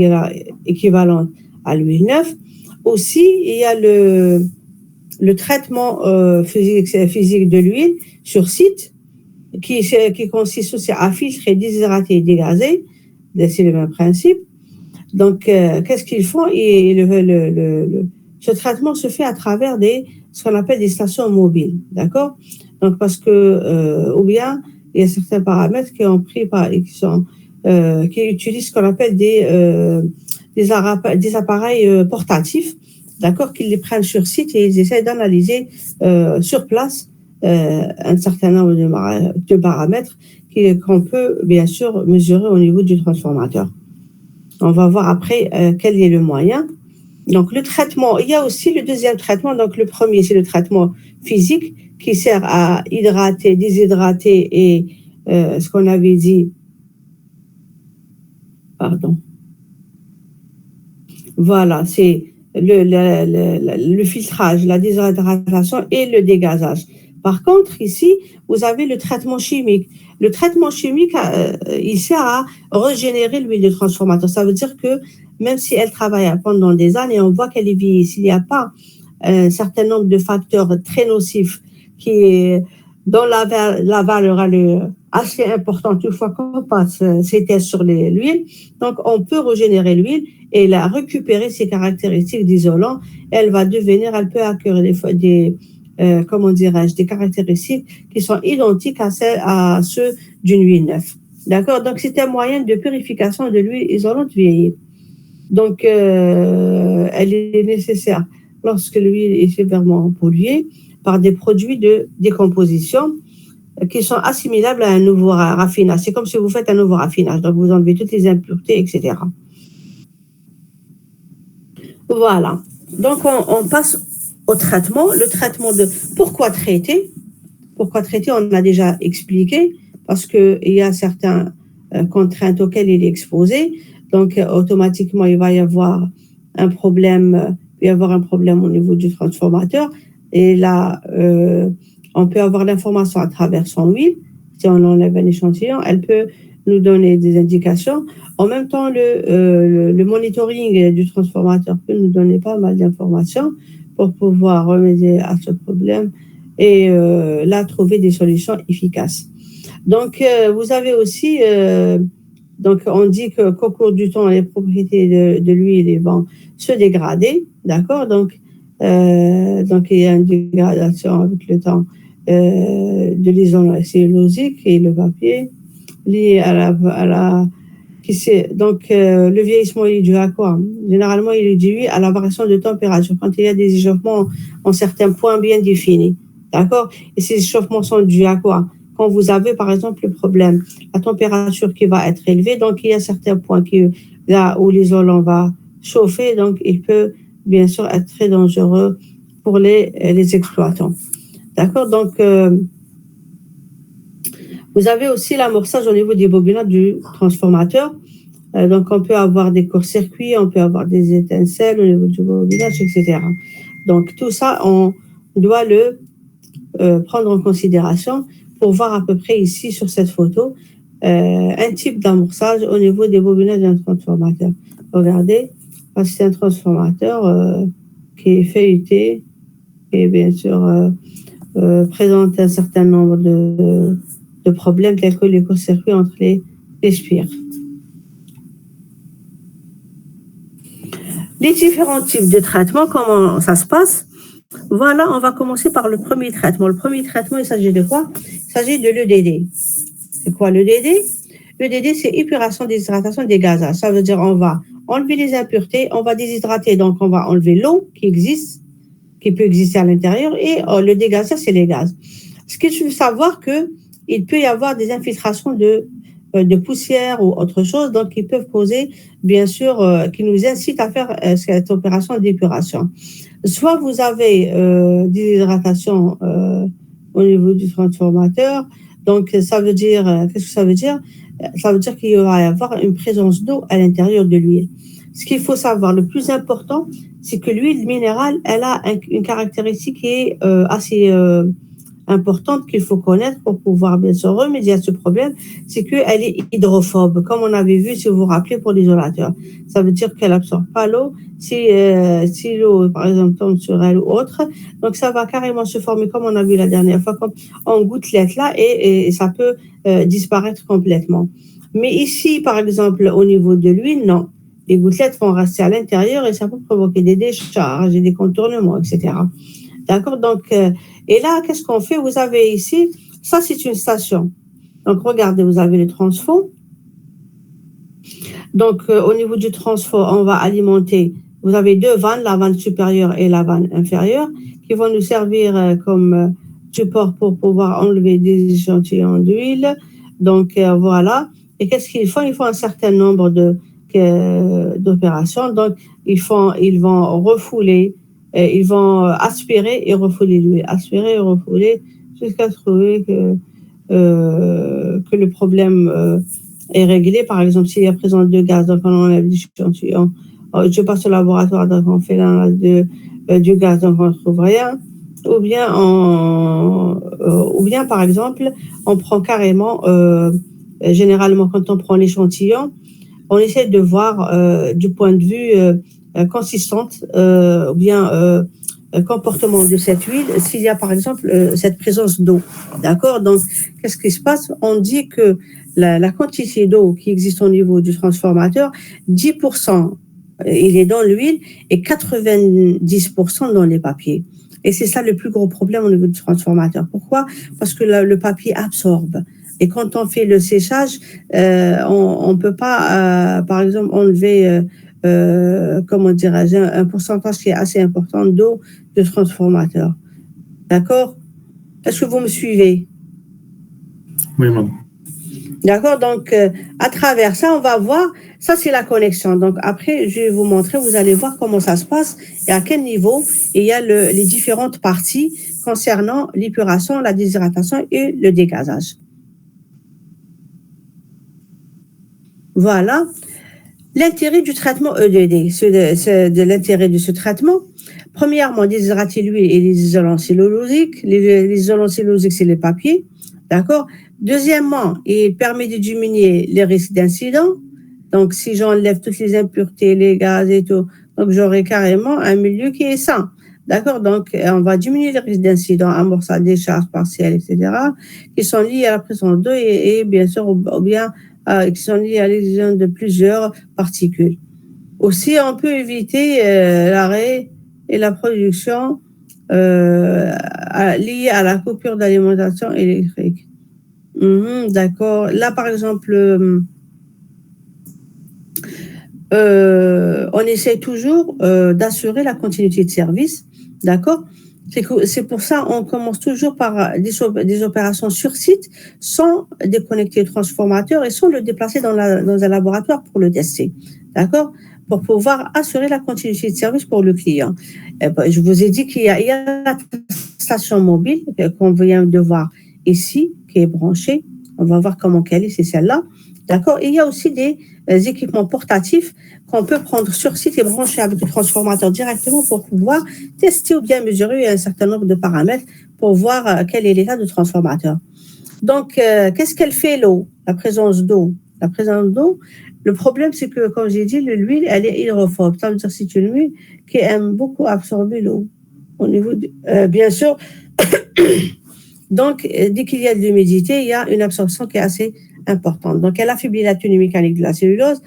équivalente à l'huile neuve. Aussi, il y a le traitement physique de l'huile sur site qui consiste aussi à filtrer, déshydrater et dégazer. C'est le même principe. Donc, qu'est-ce qu'ils font? Ce traitement se fait à travers ce qu'on appelle des stations mobiles, d'accord? Donc, parce que, ou bien, il y a certains paramètres qui utilisent ce qu'on appelle des appareils portatifs, d'accord, qu'ils les prennent sur site et ils essaient d'analyser sur place un certain nombre de paramètres qu'on peut bien sûr mesurer au niveau du transformateur. On va voir après quel est le moyen. Donc, le traitement, il y a aussi le deuxième traitement. Donc, le premier, c'est le traitement physique qui sert à hydrater, déshydrater et ce qu'on avait dit, pardon. Voilà, c'est le filtrage, la déshydratation et le dégazage. Par contre, ici, vous avez le traitement chimique. Le traitement chimique, il sert à régénérer l'huile de transformateur. Ça veut dire que même si elle travaille pendant des années, on voit qu'elle est vieillie. S'il n'y a pas un certain nombre de facteurs très nocifs dont la valeur est assez importante une fois qu'on passe ces tests sur l'huile, donc on peut régénérer l'huile et la récupérer ses caractéristiques d'isolant. Elle peut acquérir comment dirais-je, des caractéristiques qui sont identiques à ceux d'une huile neuve. D'accord? Donc, c'est un moyen de purification de l'huile isolante vieillie. Donc, elle est nécessaire lorsque l'huile est sévèrement polluée par des produits de décomposition qui sont assimilables à un nouveau raffinage. C'est comme si vous faites un nouveau raffinage. Donc, vous enlevez toutes les impuretés, etc. Voilà. Donc, on passe au traitement. Le traitement de pourquoi traiter. Pourquoi traiter, on a déjà expliqué, parce qu'il y a certaines contraintes auxquelles il est exposé. Donc, automatiquement, il va y avoir un problème, au niveau du transformateur. Et là, on peut avoir l'information à travers son huile. Si on enlève un échantillon, elle peut nous donner des indications. En même temps, le monitoring du transformateur peut nous donner pas mal d'informations pour pouvoir remédier à ce problème et là, trouver des solutions efficaces. Donc, vous avez aussi, donc on dit qu'au cours du temps, les propriétés de l'huile vont se dégrader, d'accord? Donc, il y a une dégradation avec le temps de l'isolant cellulosique et le papier lié donc, le vieillissement il est dû à quoi? Généralement, il est dû à la variation de température quand il y a des échauffements en certains points bien définis. D'accord? Et ces échauffements sont dus à quoi? Quand vous avez, par exemple, le problème, la température qui va être élevée, donc il y a certains points là où l'isolant va chauffer, donc il peut bien sûr être très dangereux pour les exploitants. D'accord? Donc, vous avez aussi l'amorçage au niveau des bobinats du transformateur. Donc, on peut avoir des courts-circuits, on peut avoir des étincelles au niveau du bobinage, etc. Donc, tout ça, on doit le prendre en considération pour voir à peu près ici sur cette photo un type d'amorçage au niveau des bobinages d'un transformateur. Regardez, c'est un transformateur qui est feuilleté et bien sûr présente un certain nombre de problèmes tels que les courts-circuits entre les spires. Les différents types de traitements, comment ça se passe? Voilà, on va commencer par le premier traitement. Le premier traitement, il s'agit de quoi? Il s'agit de l'EDD. C'est quoi l'EDD? L'EDD, c'est épuration, déshydratation, dégazage. Ça veut dire on va enlever les impuretés, on va déshydrater, donc on va enlever l'eau qui peut exister à l'intérieur, et le dégazage, c'est les gaz. Ce qu'il faut savoir qu'il peut y avoir des infiltrations de poussière ou autre chose, donc qui peuvent causer, bien sûr, qui nous incitent à faire cette opération d'épuration. Soit vous avez des hydratations au niveau du transformateur, donc ça veut dire, qu'est-ce que ça veut dire? Ça veut dire qu'il va y avoir une présence d'eau à l'intérieur de l'huile. Ce qu'il faut savoir, le plus important, c'est que l'huile minérale, elle a une caractéristique qui est assez importante qu'il faut connaître pour pouvoir bien sûr remédier à ce problème, c'est qu'elle est hydrophobe, comme on avait vu, si vous vous rappelez, pour l'isolateur. Ça veut dire qu'elle n'absorbe pas l'eau. Si l'eau, par exemple, tombe sur elle ou autre, donc ça va carrément se former, comme on a vu la dernière fois, comme en gouttelettes là, et ça peut disparaître complètement. Mais ici, par exemple, au niveau de l'huile, non. Les gouttelettes vont rester à l'intérieur et ça peut provoquer des décharges et des contournements, etc. D'accord? Donc, et là, qu'est-ce qu'on fait? Vous avez ici, ça c'est une station. Donc, regardez, vous avez le transfo. Donc, au niveau du transfo, on va alimenter, vous avez deux vannes, la vanne supérieure et la vanne inférieure, qui vont nous servir comme support pour pouvoir enlever des échantillons d'huile. Donc, voilà. Et qu'est-ce qu'il faut? Il faut un certain nombre d'opération. Donc, ils vont refouler, ils vont aspirer et refouler l'huile, aspirer et refouler jusqu'à trouver que le problème est réglé. Par exemple, s'il y a présence de gaz, donc on enlève l'échantillon. Je passe au laboratoire, donc on fait l'analyse du gaz, donc on ne trouve rien. Ou bien, par exemple, on prend carrément, généralement, quand on prend l'échantillon, on essaie de voir du point de vue consistante ou bien comportement de cette huile, s'il y a par exemple cette présence d'eau. D'accord? Donc, qu'est-ce qui se passe? On dit que la quantité d'eau qui existe au niveau du transformateur, 10%, il est dans l'huile et 90% dans les papiers. Et c'est ça le plus gros problème au niveau du transformateur. Pourquoi? Parce que le papier absorbe. Et quand on fait le séchage, on ne peut pas, par exemple, enlever, comment dirais-je, un pourcentage qui est assez important d'eau de transformateur. D'accord? Est-ce que vous me suivez? Oui, madame. D'accord? Donc, à travers ça, on va voir, ça c'est la connexion. Donc, après, je vais vous montrer, vous allez voir comment ça se passe et à quel niveau il y a les différentes parties concernant l'épuration, la déshydratation et le dégazage. Voilà. L'intérêt du traitement EDD, de l'intérêt de ce traitement, premièrement, déshydrater l'huile et les isolants cellulosiques. Les isolants cellulosiques, c'est les papiers. D'accord? Deuxièmement, il permet de diminuer les risques d'incidents. Donc, si j'enlève toutes les impuretés, les gaz et tout, donc j'aurai carrément un milieu qui est sain. D'accord? Donc, on va diminuer les risques d'incidents, amorçage, décharge partielle, etc., qui sont liés à la présence d'eau et bien sûr, ou bien qui sont liés à l'existence de plusieurs particules. Aussi, on peut éviter l'arrêt et la production liée à la coupure d'alimentation électrique. D'accord. Là, par exemple, on essaie toujours d'assurer la continuité de service. D'accord? C'est pour ça qu'on commence toujours par des opérations sur site sans déconnecter le transformateur et sans le déplacer dans un laboratoire pour le tester. D'accord? Pour pouvoir assurer la continuité de service pour le client. Je vous ai dit qu'il y a la station mobile qu'on vient de voir ici, qui est branchée. On va voir comment qu'elle est, c'est celle-là. D'accord? Et il y a aussi des équipements portatifs qu'on peut prendre sur site et brancher avec le transformateur directement pour pouvoir tester ou bien mesurer un certain nombre de paramètres pour voir quel est l'état du transformateur. Donc, qu'est-ce qu'elle fait l'eau? La présence d'eau. La présence d'eau, le problème, c'est que, comme j'ai dit, l'huile, elle est hydrophobe. Ça veut dire que c'est une huile qui aime beaucoup absorber l'eau. Au niveau bien sûr, donc, dès qu'il y a de l'humidité, il y a une absorption qui est assez importante. Donc, elle affaiblit la tenue mécanique de la cellulose.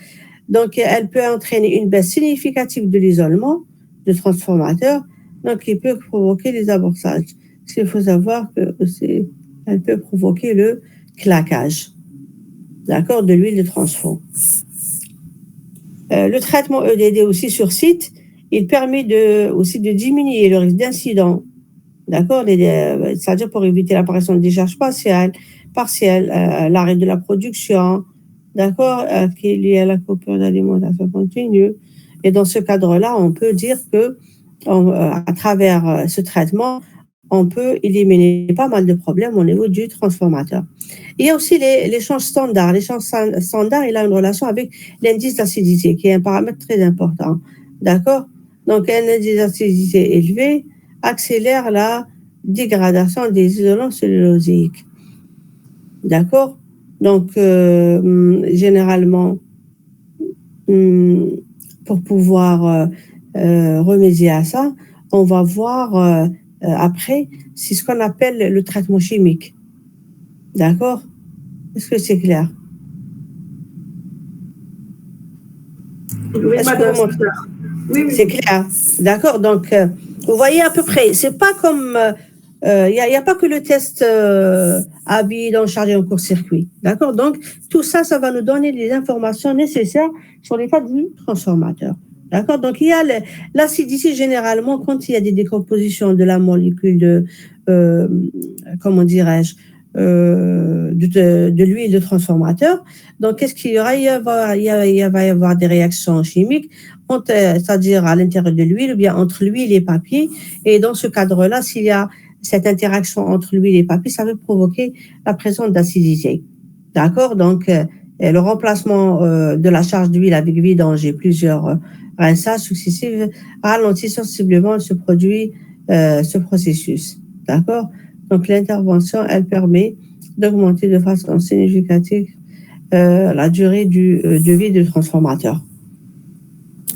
Donc, elle peut entraîner une baisse significative de l'isolement du transformateur. Donc, il peut provoquer les amorçages. Il faut savoir qu'elle peut provoquer le claquage, d'accord, de l'huile de transfo. Le traitement EDD aussi sur site, il permet aussi de diminuer le risque d'incident, d'accord, c'est-à-dire pour éviter l'apparition de décharge partielle, l'arrêt de la production, d'accord, qui est lié à la coupure d'alimentation continue. Et dans ce cadre-là, on peut dire que à travers ce traitement, on peut éliminer pas mal de problèmes au niveau du transformateur. Il y a aussi l'échange standard. L'échange standard, il a une relation avec l'indice d'acidité, qui est un paramètre très important. D'accord? Donc, un indice d'acidité élevé accélère la dégradation des isolants cellulosiques. D'accord? Donc, généralement, pour pouvoir remédier à ça, on va voir après, c'est ce qu'on appelle le traitement chimique. D'accord? Est-ce que c'est clair? Oui, madame. Oui. C'est clair. D'accord? Donc, vous voyez à peu près, c'est pas comme... Il n'y a pas que le test à bidon chargé en court-circuit. D'accord? Donc, tout ça, ça va nous donner les informations nécessaires sur l'état du transformateur. D'accord? Donc, il y a l'acidité, généralement, quand il y a des décompositions de la molécule de, comment dirais-je, de l'huile de transformateur. Donc, qu'est-ce qu'il y aura? Il va y avoir des réactions chimiques, c'est-à-dire à l'intérieur de l'huile, ou bien entre l'huile et papier. Et dans ce cadre-là, s'il y a cette interaction entre l'huile et papier, ça peut provoquer la présence d'acidité. D'accord? Donc, le remplacement de la charge d'huile avec vidange et plusieurs rinçages successifs ralentit sensiblement ce processus. D'accord? Donc, l'intervention, elle permet d'augmenter de façon significative la durée de vie du transformateur.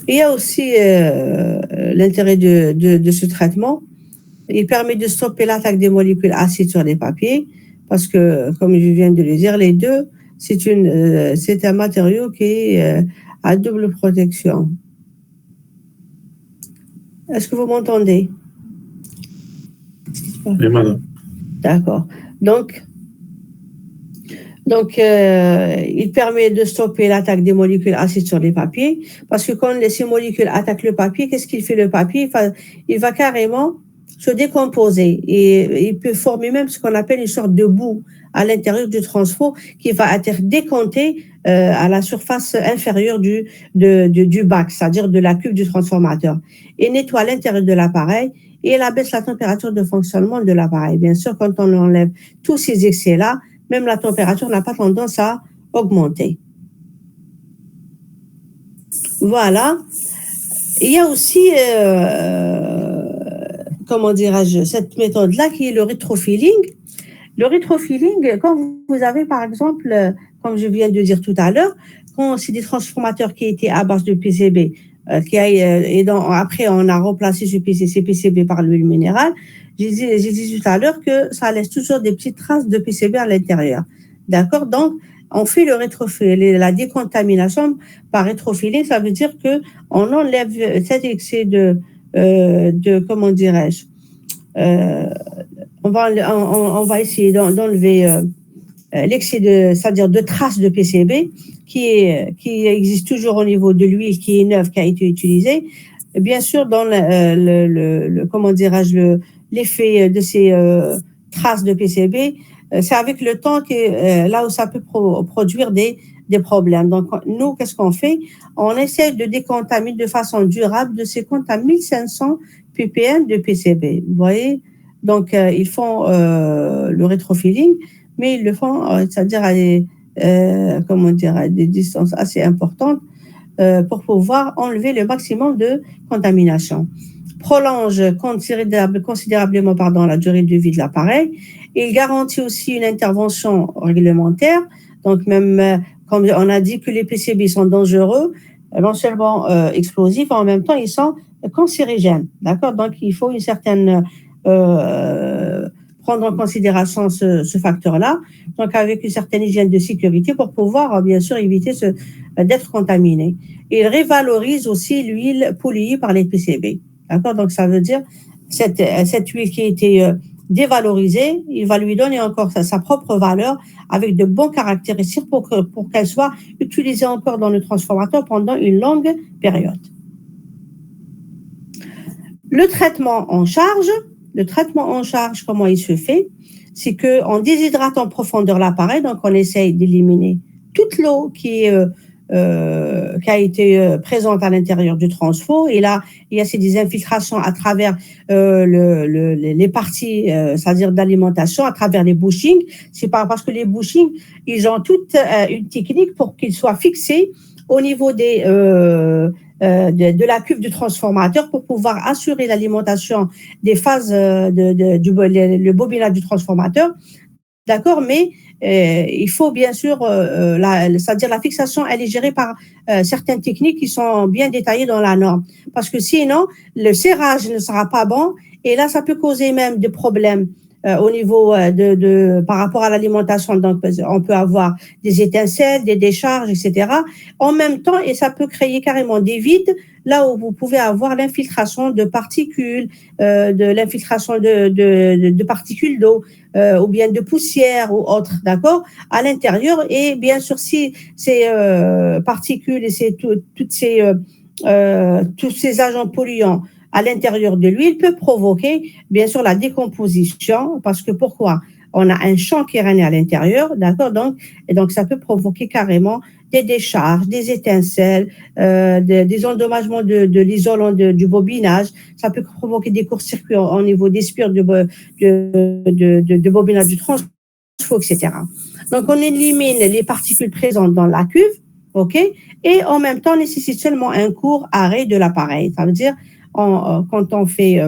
Il y a aussi l'intérêt de ce traitement. Il permet de stopper l'attaque des molécules acides sur les papiers parce que, comme je viens de le dire, les deux, c'est un matériau qui est à double protection. Est-ce que vous m'entendez? Oui, madame. D'accord. Donc, il permet de stopper l'attaque des molécules acides sur les papiers parce que quand ces molécules attaquent le papier, qu'est-ce qu'il fait le papier? Il va carrément se décomposer et il peut former même ce qu'on appelle une sorte de boue à l'intérieur du transfo qui va être décompté à la surface inférieure du bac, c'est-à-dire de la cuve du transformateur, et nettoie l'intérieur de l'appareil et elle abaisse la température de fonctionnement de l'appareil. Bien sûr, quand on enlève tous ces excès-là, même la température n'a pas tendance à augmenter. Voilà. Il y a aussi, comment dirais-je, cette méthode-là qui est le rétrofilling. Le rétrofilling, quand vous avez, par exemple, comme je viens de dire tout à l'heure, quand c'est des transformateurs qui étaient à base de PCB, après on a remplacé ces PCB par l'huile minérale, j'ai dit tout à l'heure que ça laisse toujours des petites traces de PCB à l'intérieur. D'accord? Donc, on fait le rétrofilling, la décontamination par rétrofilling, ça veut dire que on enlève cet excès de comment dirais-je, on va essayer d'enlever l'excès c'est-à-dire de traces de PCB qui existe toujours au niveau de l'huile qui est neuve, qui a été utilisée. Bien sûr, dans comment dirais-je, l'effet de ces traces de PCB, c'est avec le temps que là où ça peut produire des problèmes. Donc, nous, qu'est-ce qu'on fait? On essaie de décontaminer de façon durable de ces comptes à 1500 ppm de PCB. Vous voyez? Donc, ils font le rétrofilling, mais ils le font, c'est-à-dire à des distances assez importantes pour pouvoir enlever le maximum de contamination. Prolonge considérablement la durée de vie de l'appareil. Il garantit aussi une intervention réglementaire. Donc, même comme on a dit que les PCB sont dangereux, non seulement explosifs, en même temps, ils sont cancérigènes. D'accord? Donc, il faut une certaine prendre en considération ce facteur-là, donc avec une certaine hygiène de sécurité pour pouvoir, bien sûr, éviter d'être contaminé. Il révalorise aussi l'huile polluée par les PCB. D'accord? Donc, ça veut dire cette huile qui a été dévalorisée, il va lui donner encore sa propre valeur avec de bons caractéristiques pour qu'elle soit utilisée encore dans le transformateur pendant une longue période. Le traitement en charge, comment il se fait? C'est qu'on déshydrate en profondeur l'appareil, donc on essaye d'éliminer toute l'eau qui a été présente à l'intérieur du transfo. Et là, il y a des infiltrations à travers les parties, c'est-à-dire d'alimentation, à travers les bushings. C'est pas parce que les bushings, ils ont toute une technique pour qu'ils soient fixés au niveau de la cuve du transformateur pour pouvoir assurer l'alimentation des phases le bobinage du transformateur. D'accord, mais il faut bien sûr, c'est-à-dire la fixation, elle est gérée par certaines techniques qui sont bien détaillées dans la norme. Parce que sinon, le serrage ne sera pas bon et là, ça peut causer même des problèmes au niveau par rapport à l'alimentation. Donc, on peut avoir des étincelles, des décharges, etc. En même temps, et ça peut créer carrément des vides là où vous pouvez avoir l'infiltration de particules, de particules d'eau, ou bien de poussière ou autre, d'accord, à l'intérieur. Et bien sûr, si ces particules et tous ces agents polluants à l'intérieur de l'huile peut provoquer, bien sûr, la décomposition. Parce que pourquoi? on a un champ qui règne à l'intérieur, d'accord, et donc ça peut provoquer carrément des décharges, des étincelles, des endommagements de l'isolant du bobinage. Ça peut provoquer des courts-circuits au niveau des spires de bobinage du transfo, etc. Donc, on élimine les particules présentes dans la cuve, OK, et en même temps, on nécessite seulement un court arrêt de l'appareil. Ça veut dire, quand on fait,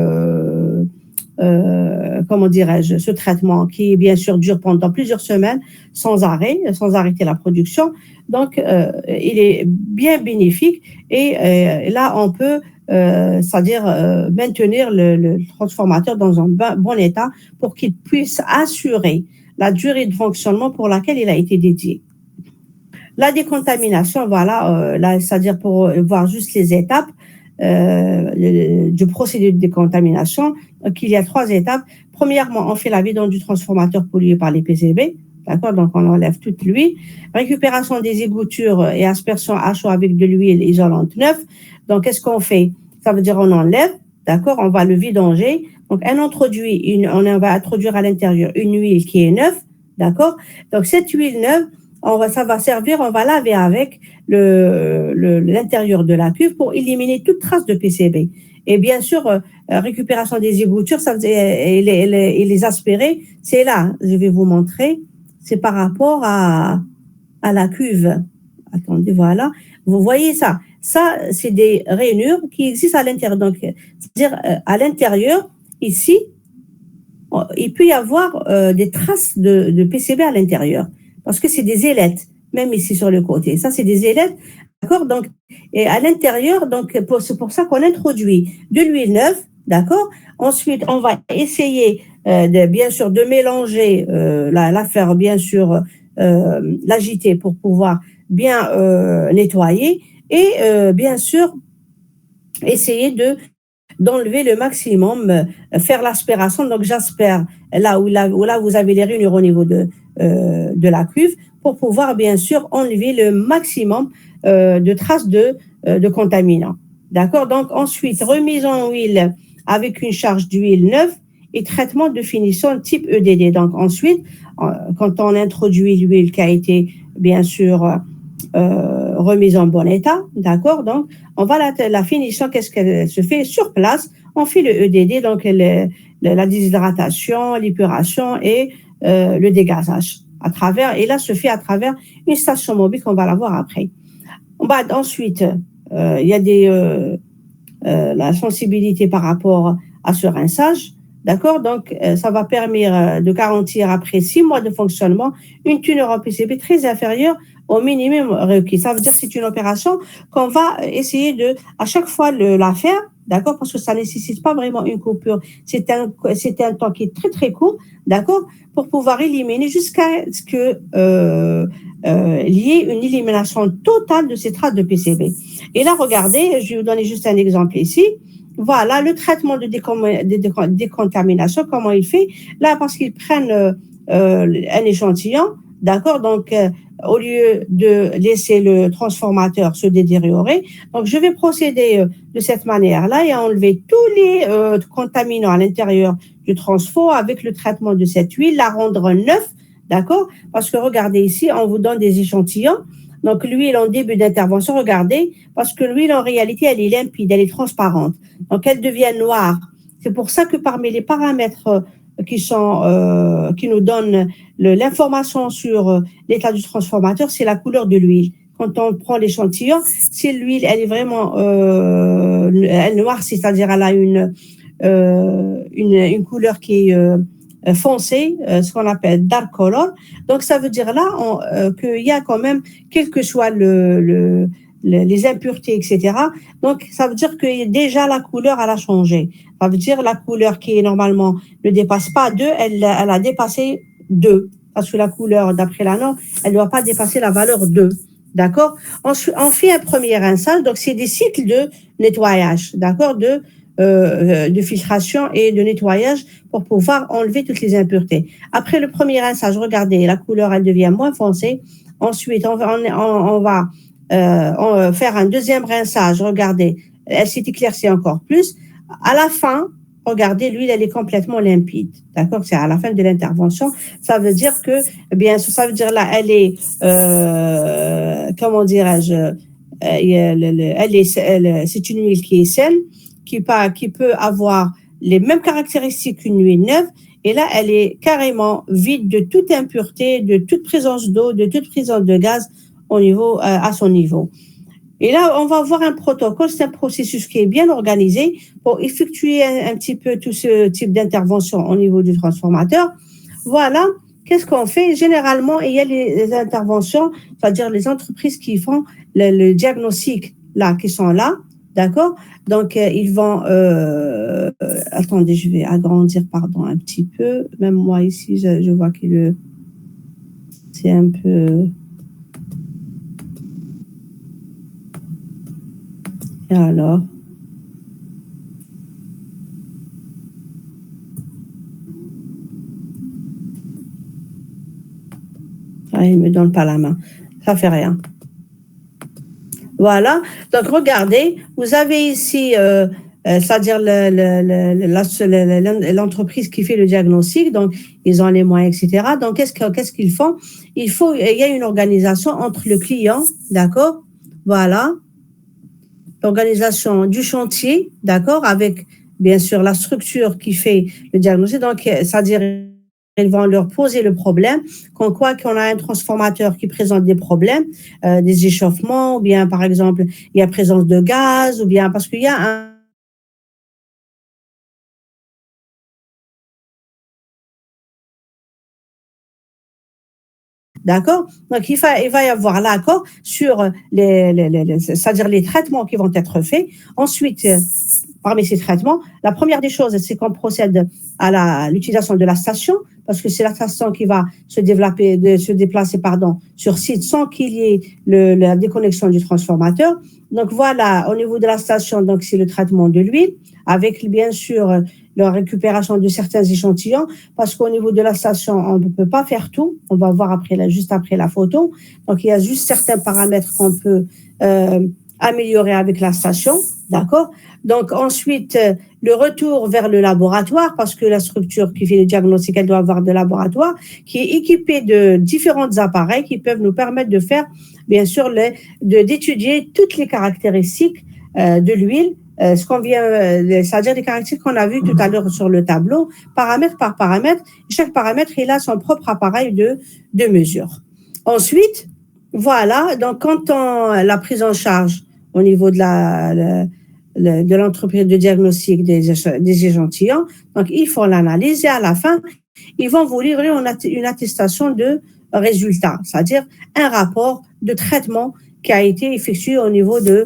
comment dirais-je, ce traitement qui, bien sûr, dure pendant plusieurs semaines sans arrêt, sans arrêter la production, donc, il est bien bénéfique et là, on peut, c'est-à-dire maintenir le transformateur dans un bon état pour qu'il puisse assurer la durée de fonctionnement pour laquelle il a été dédié. La décontamination, voilà, là, c'est-à-dire pour voir juste les étapes du procédé de décontamination. Donc, il y a 3 étapes. Premièrement, on fait la vidange du transformateur pollué par les PCB. D'accord, donc on enlève toute l'huile. Récupération des égoutures et aspersion à chaud avec de l'huile isolante neuve. Donc, qu'est-ce qu'on fait? Ça veut dire on enlève, d'accord, on va le vidanger. Donc, on va introduire à l'intérieur une huile qui est neuve, d'accord. Donc, cette huile neuve, ça va servir, on va laver avec l'intérieur de la cuve pour éliminer toute trace de PCB. Et bien sûr, récupération des égoutures et les aspirer, c'est là, je vais vous montrer. C'est par rapport à la cuve. Attendez, voilà. Vous voyez ça. Ça, c'est des rainures qui existent à l'intérieur. Donc, c'est-à-dire, à l'intérieur, ici, il peut y avoir des traces de PCB à l'intérieur. Parce que c'est des ailettes, même ici sur le côté. Ça, c'est des ailettes. D'accord? Donc, et à l'intérieur, donc, c'est pour ça qu'on introduit de l'huile neuve. D'accord? Ensuite, on va essayer bien sûr de mélanger, la faire bien sûr l'agiter pour pouvoir bien nettoyer et bien sûr essayer d'enlever le maximum, faire l'aspiration. Donc j'aspère là où vous avez les rainures au niveau de la cuve pour pouvoir bien sûr enlever le maximum de traces de contaminants. D'accord? Donc ensuite, remise en huile avec une charge d'huile neuve et traitement de finition type EDD. Donc ensuite, quand on introduit l'huile qui a été bien sûr remise en bon état, d'accord, donc on va la finition, qu'est-ce qu'elle se fait sur place? On fait le EDD, donc la déshydratation, l'épuration et le dégazage et là se fait à travers une station mobile qu'on va la voir après. Ensuite, il y a la sensibilité par rapport à ce rinçage. D'accord? Donc, ça va permettre de garantir, après 6 mois de fonctionnement, une teneur en PCB très inférieure au minimum requis. Ça veut dire que c'est une opération qu'on va essayer à chaque fois la faire, d'accord? Parce que ça ne nécessite pas vraiment une coupure. C'est un temps qui est très, très court, d'accord? Pour pouvoir éliminer jusqu'à ce que il y ait une élimination totale de ces traces de PCB. Et là, regardez, je vais vous donner juste un exemple ici. Voilà, le traitement de décontamination, comment il fait? Là, parce qu'ils prennent un échantillon, d'accord? Donc, au lieu de laisser le transformateur se détériorer, donc je vais procéder de cette manière-là et enlever tous les contaminants à l'intérieur du transfo avec le traitement de cette huile, la rendre neuve, d'accord? Parce que regardez ici, on vous donne des échantillons. Donc, l'huile en début d'intervention, regardez, parce que l'huile, en réalité, elle est limpide, elle est transparente. Donc, elle devient noire. C'est pour ça que parmi les paramètres qui nous donnent l'information sur l'état du transformateur, c'est la couleur de l'huile. Quand on prend l'échantillon, si l'huile, elle est vraiment elle noircit, c'est-à-dire elle a une couleur qui est foncé, ce qu'on appelle dark color. Donc, ça veut dire là qu'il y a quand même, quel que soit les impuretés, etc. Donc, ça veut dire que déjà la couleur, elle a changé. Ça veut dire la couleur qui normalement ne dépasse pas 2, elle a dépassé 2. Parce que la couleur, d'après la norme, elle ne doit pas dépasser la valeur 2. D'accord? Ensuite, on fait un premier rinçage. Donc, c'est des cycles de nettoyage, d'accord, de filtration et de nettoyage pour pouvoir enlever toutes les impuretés. Après le premier rinçage, regardez, la couleur, elle devient moins foncée. Ensuite, on va faire un deuxième rinçage. Regardez, elle s'est éclaircie encore plus. À la fin, regardez, l'huile, elle est complètement limpide. D'accord? C'est à la fin de l'intervention. Ça veut dire que, bien sûr, ça veut dire là, elle est, comment dirais-je, c'est une huile qui est saine, qui peut avoir les mêmes caractéristiques qu'une huile neuve. Et là, elle est carrément vide de toute impureté, de toute présence d'eau, de toute présence de gaz à son niveau. Et là, on va avoir un protocole, c'est un processus qui est bien organisé pour effectuer un petit peu tout ce type d'intervention au niveau du transformateur. Voilà, qu'est-ce qu'on fait? Généralement, il y a les interventions, c'est-à-dire les entreprises qui font le diagnostic, là, qui sont là, d'accord? Donc, ils vont... attendez, je vais agrandir, pardon, un petit peu. Même moi, ici, je vois que c'est un peu... Et alors? Ah, il ne me donne pas la main. Ça ne fait rien. Voilà. Donc, regardez, vous avez ici, c'est-à-dire l'entreprise qui fait le diagnostic, donc ils ont les moyens, etc. Donc, qu'est-ce qu'ils font? Il y a une organisation entre le client, d'accord? Voilà. L'organisation du chantier, d'accord, avec bien sûr la structure qui fait le diagnostic. Donc, c'est-à-dire ils vont leur poser le problème, qu'on a un transformateur qui présente des problèmes, des échauffements, ou bien par exemple il y a présence de gaz, ou bien parce qu'il y a un D'accord? Donc, il va y avoir l'accord sur c'est-à-dire les traitements qui vont être faits. Ensuite, parmi ces traitements, la première des choses, c'est qu'on procède à l'utilisation de la station, parce que c'est la station qui va se déplacer sur site sans qu'il y ait la déconnexion du transformateur. Donc, voilà, au niveau de la station, donc c'est le traitement de l'huile, avec bien sûr la récupération de certains échantillons, parce qu'au niveau de la station, on ne peut pas faire tout. On va voir juste après la photo. Donc, il y a juste certains paramètres qu'on peut améliorer avec la station, d'accord? Donc, ensuite, le retour vers le laboratoire, parce que la structure qui fait le diagnostic, elle doit avoir de laboratoire, qui est équipée de différents appareils qui peuvent nous permettre de faire, bien sûr, d'étudier toutes les caractéristiques de l'huile, ce qu'on vient, c'est-à-dire les caractéristiques qu'on a vues tout à l'heure sur le tableau, paramètre par paramètre. Chaque paramètre, il a son propre appareil de mesure. Ensuite, voilà, donc quand la prise en charge au niveau de l'entreprise de diagnostic des échantillons, donc ils font l'analyse et à la fin, ils vont vous livrer une attestation de résultat, c'est-à-dire un rapport de traitement qui a été effectué au niveau du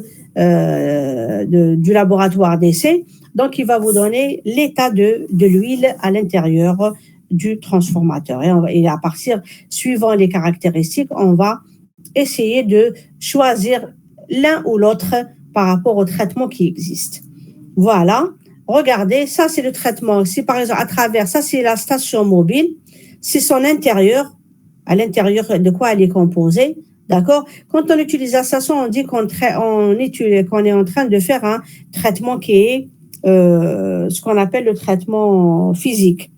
laboratoire d'essai. Donc, il va vous donner l'état de l'huile à l'intérieur du transformateur. Et à partir, suivant les caractéristiques, on va essayer de choisir l'un ou l'autre par rapport au traitement qui existe. Voilà. Regardez, ça, c'est le traitement. Si, par exemple, à travers, ça, c'est la station mobile. C'est son intérieur. À l'intérieur de quoi elle est composée. D'accord? Quand on utilise la station, on dit qu'on est en train de faire un traitement qui est ce qu'on appelle le traitement physique.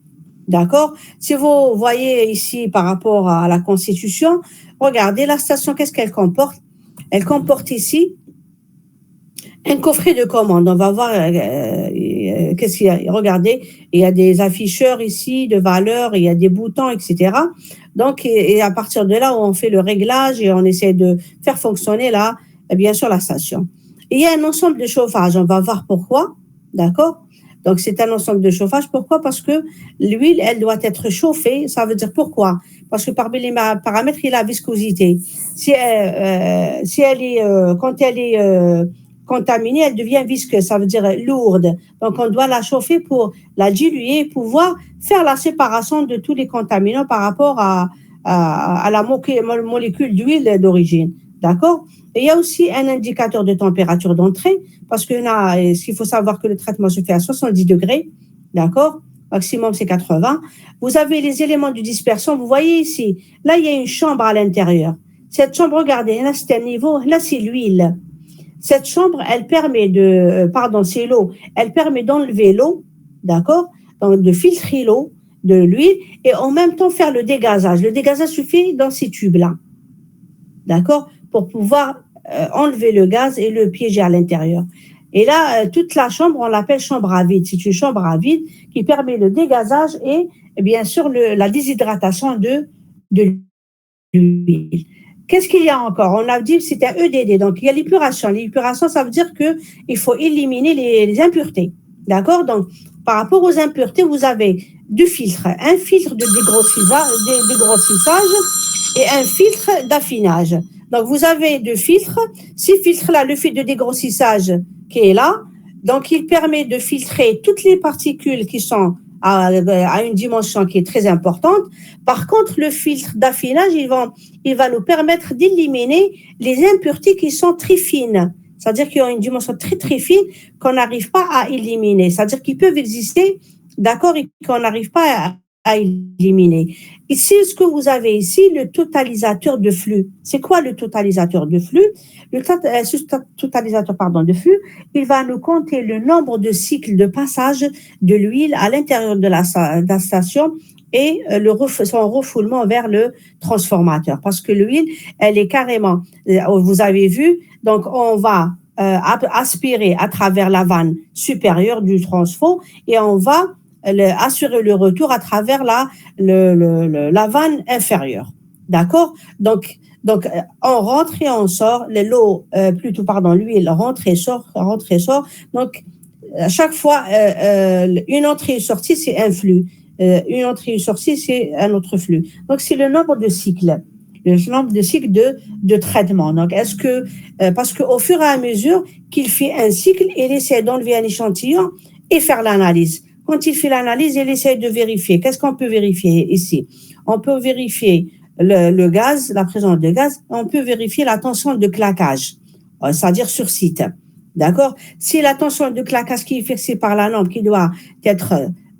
D'accord? Si vous voyez ici par rapport à la Constitution, regardez la station, qu'est-ce qu'elle comporte? Elle comporte ici un coffret de commande. On va voir qu'est-ce qu'il y a. Regardez, il y a des afficheurs ici de valeurs, il y a des boutons, etc. Donc, et à partir de là, on fait le réglage et on essaie de faire fonctionner là, bien sûr, la station. Et il y a un ensemble de chauffage. On va voir pourquoi. D'accord? Donc, c'est un ensemble de chauffage. Pourquoi? Parce que l'huile, elle doit être chauffée. Ça veut dire pourquoi? Parce que parmi les paramètres, il y a la viscosité. Quand elle est contaminée, elle devient visqueuse, ça veut dire lourde. Donc, on doit la chauffer pour la diluer, pouvoir faire la séparation de tous les contaminants par rapport à la molécule d'huile d'origine. D'accord? Et il y a aussi un indicateur de température d'entrée, parce qu'il faut savoir que le traitement se fait à 70 degrés. D'accord? Maximum, c'est 80. Vous avez les éléments de dispersion. Vous voyez ici, là, il y a une chambre à l'intérieur. Cette chambre, regardez, là, c'est un niveau, là, c'est l'huile. Cette chambre, elle permet c'est l'eau. Elle permet d'enlever l'eau, d'accord? Donc, de filtrer l'eau, de l'huile, et en même temps faire le dégazage. Le dégazage se fait dans ces tubes-là, d'accord? Pour pouvoir enlever le gaz et le piéger à l'intérieur. Et là, toute la chambre, on l'appelle chambre à vide. C'est une chambre à vide qui permet le dégazage et bien sûr la déshydratation de l'huile. Qu'est-ce qu'il y a encore? On a dit que c'était un EDD, donc il y a l'épuration. L'épuration, ça veut dire qu'il faut éliminer les impuretés. D'accord? Donc, par rapport aux impuretés, vous avez deux filtres. Un filtre de dégrossissage et un filtre d'affinage. Donc, vous avez deux filtres. Ces filtres-là, le filtre de dégrossissage qui est là, donc il permet de filtrer toutes les particules qui sont à une dimension qui est très importante. Par contre, le filtre d'affinage, il va nous permettre d'éliminer les impuretés qui sont très fines, c'est-à-dire qu'ils ont une dimension très très fine qu'on n'arrive pas à éliminer, c'est-à-dire qu'ils peuvent exister, d'accord, et qu'on n'arrive pas à éliminer. Ici, ce que vous avez ici, le totalisateur de flux. C'est quoi le totalisateur de flux? Ce totalisateur de flux, il va nous compter le nombre de cycles de passage de l'huile à l'intérieur de la station et son refoulement vers le transformateur. Parce que l'huile, elle est carrément, vous avez vu, donc on va aspirer à travers la vanne supérieure du transfo et on va assurer le retour à travers la vanne inférieure. D'accord? Donc, on rentre et on sort, l'huile rentre et sort. Donc, à chaque fois, une entrée et sortie, c'est un flux. Une entrée et sortie, c'est un autre flux. Donc, c'est le nombre de cycles. Le nombre de cycles de traitement. Donc, parce qu'au fur et à mesure qu'il fait un cycle, il essaie d'enlever un échantillon et faire l'analyse. Quand il fait l'analyse, il essaie de vérifier. Qu'est-ce qu'on peut vérifier ici? On peut vérifier le gaz, la présence de gaz. On peut vérifier la tension de claquage, c'est-à-dire sur site. D'accord? Si la tension de claquage qui est fixée par la norme, qui doit être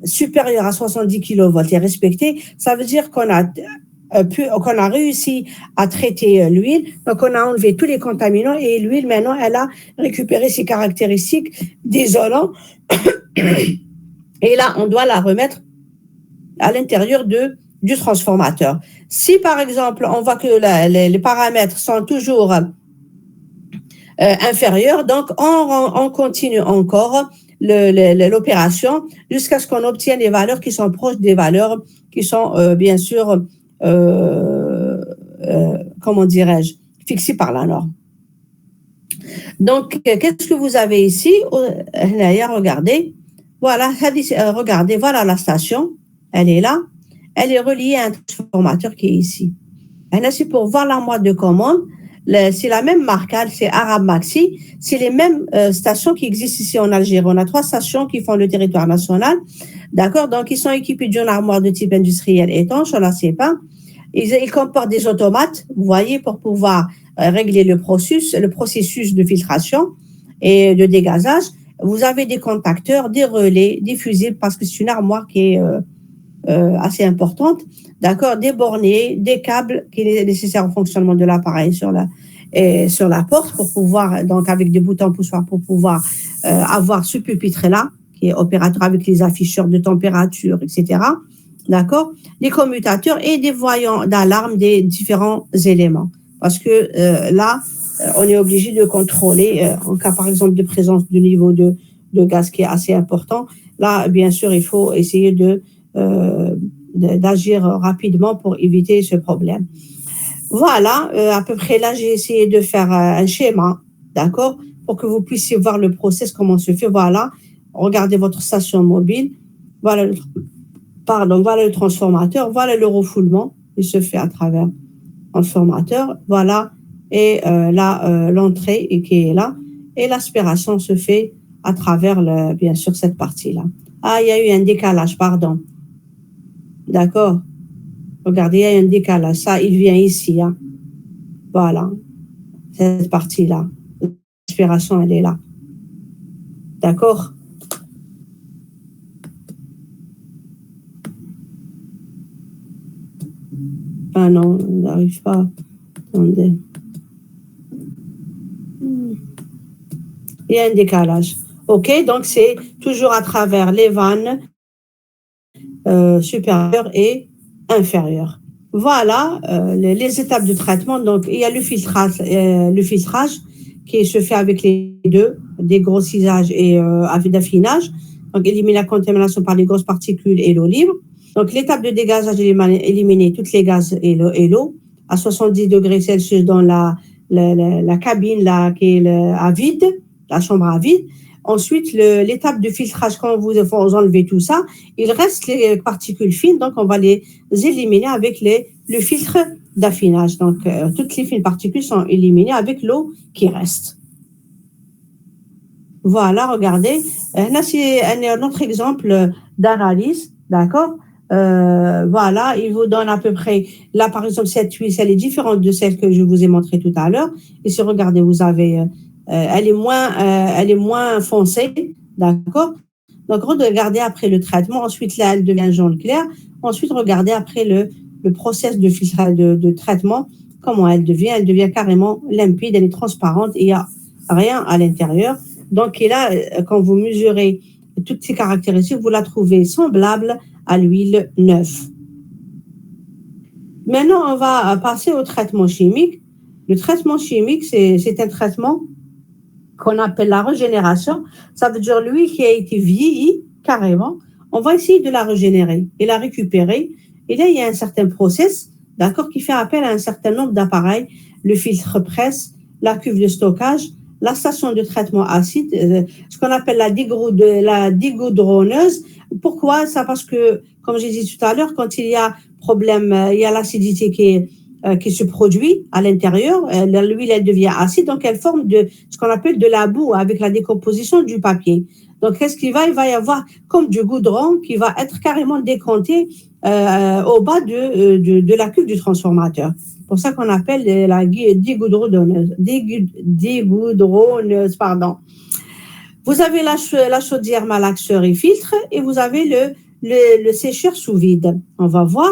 supérieure à 70 kV est respectée, ça veut dire qu'on a réussi à traiter l'huile, donc on a enlevé tous les contaminants et l'huile maintenant elle a récupéré ses caractéristiques d'isolant et là on doit la remettre à l'intérieur du transformateur. Si par exemple on voit que les paramètres sont toujours inférieurs, donc on continue encore l'opération jusqu'à ce qu'on obtienne les valeurs qui sont proches des valeurs qui sont bien sûr comment dirais-je, fixées par la norme. Donc, qu'est-ce que vous avez ici? Regardez, voilà, regardez, voilà la station, elle est là, elle est reliée à un transformateur qui est ici. C'est pour voir l'armoire de commande, c'est la même marque, c'est Arab Maxi, c'est les mêmes stations qui existent ici en Algérie. On a 3 stations qui font le territoire national, d'accord? Donc, ils sont équipés d'une armoire de type industriel étanche, on la sait pas. Ils comportent des automates, vous voyez, pour pouvoir régler le processus de filtration et de dégazage. Vous avez des contacteurs, des relais, des fusibles, parce que c'est une armoire qui est assez importante, d'accord, des bornets, des câbles qui est nécessaire au fonctionnement de l'appareil sur la porte pour pouvoir, donc avec des boutons poussoirs pour pouvoir avoir ce pupitre-là qui est opérateur avec les afficheurs de température, etc. D'accord, les commutateurs et des voyants d'alarme des différents éléments. Parce que là, on est obligé de contrôler, en cas par exemple de présence du niveau de gaz qui est assez important. Là, bien sûr, il faut essayer d'agir rapidement pour éviter ce problème. Voilà, à peu près là, j'ai essayé de faire un schéma, d'accord, pour que vous puissiez voir le process, comment se fait. Voilà, regardez votre station mobile. Voilà le transformateur, voilà le refoulement, il se fait à travers le transformateur, voilà, et là, l'entrée qui est là, et l'aspiration se fait à travers, bien sûr, cette partie-là. Ah, il y a eu un décalage, pardon. D'accord. Regardez, il y a un décalage. Ça, il vient ici. Hein. Voilà. Cette partie-là. L'aspiration, elle est là. D'accord. Ah non, on n'arrive pas. Attendez. Il y a un décalage. OK, donc c'est toujours à travers les vannes supérieures et inférieures. Voilà les étapes de traitement. Donc, il y a le filtrage qui se fait avec les deux, dégrossissage et avec d'affinage. Donc, éliminer la contamination par les grosses particules et l'eau libre. Donc, l'étape de dégazage, éliminer toutes les gaz et l'eau à 70 degrés Celsius dans la cabine là, qui est à vide, la chambre à vide. Ensuite, l'étape de filtrage, quand vous enlevez tout ça, il reste les particules fines, donc on va les éliminer avec le filtre d'affinage. Donc, toutes les fines particules sont éliminées avec l'eau qui reste. Voilà, regardez. Là, c'est un autre exemple d'analyse, d'accord? Voilà, il vous donne à peu près, là, par exemple, cette huile, elle est différente de celle que je vous ai montrée tout à l'heure. Et si regardez, vous avez, elle est moins foncée, d'accord? Donc, regardez après le traitement. Ensuite, là, elle devient jaune clair. Ensuite, regardez après le process de filtrage de traitement, comment elle devient carrément limpide, elle est transparente, il n'y a rien à l'intérieur. Donc, et là, quand vous mesurez toutes ces caractéristiques, vous la trouvez semblable à l'huile neuve. Maintenant, on va passer au traitement chimique. Le traitement chimique, c'est un traitement qu'on appelle la régénération. Ça veut dire l'huile qui a été vieillie carrément. On va essayer de la régénérer et la récupérer. Et là, il y a un certain process, d'accord, qui fait appel à un certain nombre d'appareils, le filtre presse, la cuve de stockage, la station de traitement acide, ce qu'on appelle la dégoudronneuse. Pourquoi ça? Parce que, comme j'ai dit tout à l'heure, quand il y a problème, il y a l'acidité qui se produit à l'intérieur, l'huile elle devient acide, donc elle forme ce qu'on appelle de la boue avec la décomposition du papier. Donc qu'est-ce qu'il va? Il va y avoir comme du goudron qui va être carrément décompté au bas de la cuve du transformateur. C'est pour ça qu'on appelle la dégoudronneuse. Pardon. Vous avez la chaudière malaxeur et filtre et vous avez le sécheur sous vide. On va voir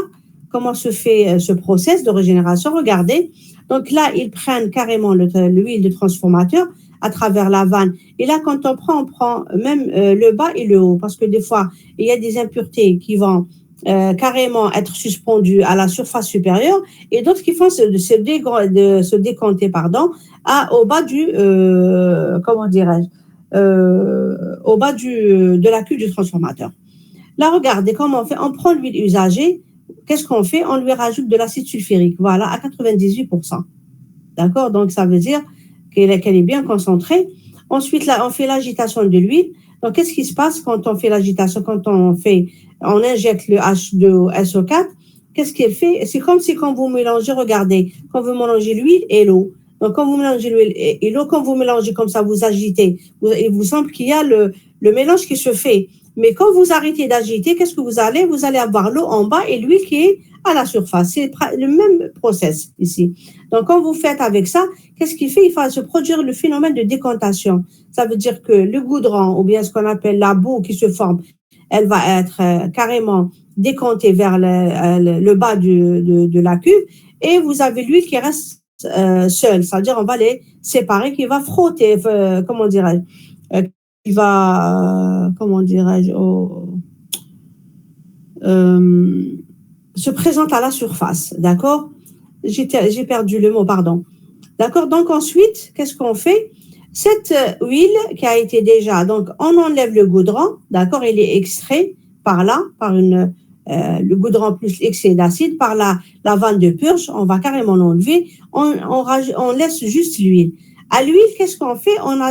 comment se fait ce process de régénération. Regardez. Donc là, ils prennent carrément l'huile de transformateur à travers la vanne. Et là, quand on prend même le bas et le haut, parce que des fois, il y a des impuretés qui vont carrément être suspendues à la surface supérieure et d'autres qui font se décompter au bas comment dirais-je, au bas de la cuve du transformateur. Là, regardez comment on fait. On prend l'huile usagée. Qu'est-ce qu'on fait? On lui rajoute de l'acide sulfurique, voilà, à 98%. D'accord? Donc, ça veut dire qu'elle est bien concentrée. Ensuite, là, on fait l'agitation de l'huile. Donc, qu'est-ce qui se passe quand on fait l'agitation? Quand on injecte le H2SO4, qu'est-ce qu'il fait? C'est comme si quand vous mélangez, regardez, quand vous mélangez l'huile et l'eau. Donc, quand vous mélangez l'huile et l'eau, quand vous mélangez comme ça, vous agitez, il vous semble qu'il y a le mélange qui se fait. Mais quand vous arrêtez d'agiter, qu'est-ce que vous allez? Vous allez avoir l'eau en bas et l'huile qui est à la surface. C'est le même process ici. Donc, quand vous faites avec ça, qu'est-ce qu'il fait? Il va se produire le phénomène de décantation. Ça veut dire que le goudron, ou bien ce qu'on appelle la boue qui se forme, elle va être carrément décantée vers le bas de la cuve et vous avez l'huile qui reste seule. C'est-à-dire, on va les séparer, qui va frotter, comment dirais-je, qui va, comment dirais-je, se présente à la surface, d'accord? J'ai perdu le mot, pardon. D'accord? Donc ensuite, qu'est-ce qu'on fait? Cette huile qui a été déjà, donc on enlève le goudron, d'accord? Il est extrait par là, par le goudron plus l'excès d'acide, par la vanne de purge, on va carrément l'enlever, on laisse juste l'huile. À l'huile, qu'est-ce qu'on fait? On va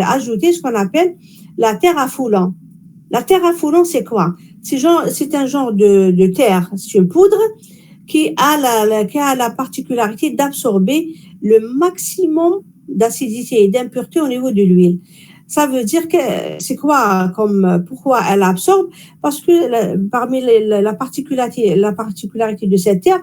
ajouter ce qu'on appelle la terre à foulant. La terre à foulant, c'est quoi? C'est un genre de terre, c'est une poudre qui a la particularité d'absorber le maximum d'acidité et d'impureté au niveau de l'huile. Ça veut dire que c'est quoi pourquoi elle absorbe? Parce que parmi la particularité de cette terre,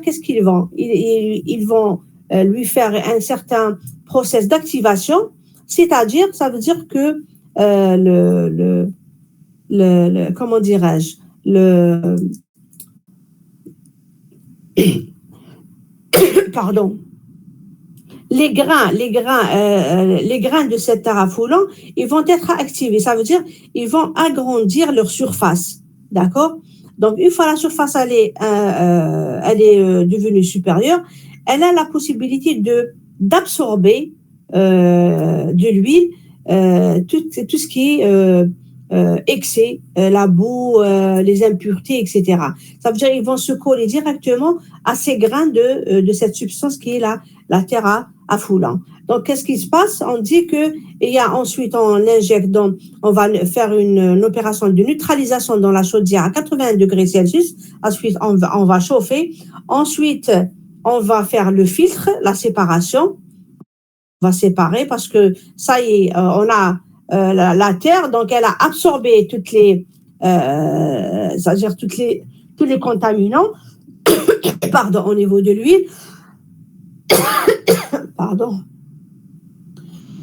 qu'est-ce qu'ils vont? Ils vont lui faire un certain process d'activation, c'est-à-dire, ça veut dire que comment dirais-je, pardon, les grains de cet terre à foulant, ils vont être activés. Ça veut dire ils vont agrandir leur surface. D'accord? Donc, une fois la surface elle est devenue supérieure, elle a la possibilité d'absorber de l'huile tout ce qui est excès, la boue, les impuretés, etc. Ça veut dire qu'ils vont se coller directement à ces grains de cette substance qui est la terre à foulant. Donc, qu'est-ce qui se passe? On dit que ensuite, on injecte, on va faire une opération de neutralisation dans la chaudière à 80 degrés Celsius. Ensuite, on va chauffer. Ensuite, on va faire le filtre, la séparation. On va séparer parce que ça y est, on a la terre, donc elle a absorbé c'est-à-dire tous les contaminants, pardon, au niveau de l'huile. Pardon.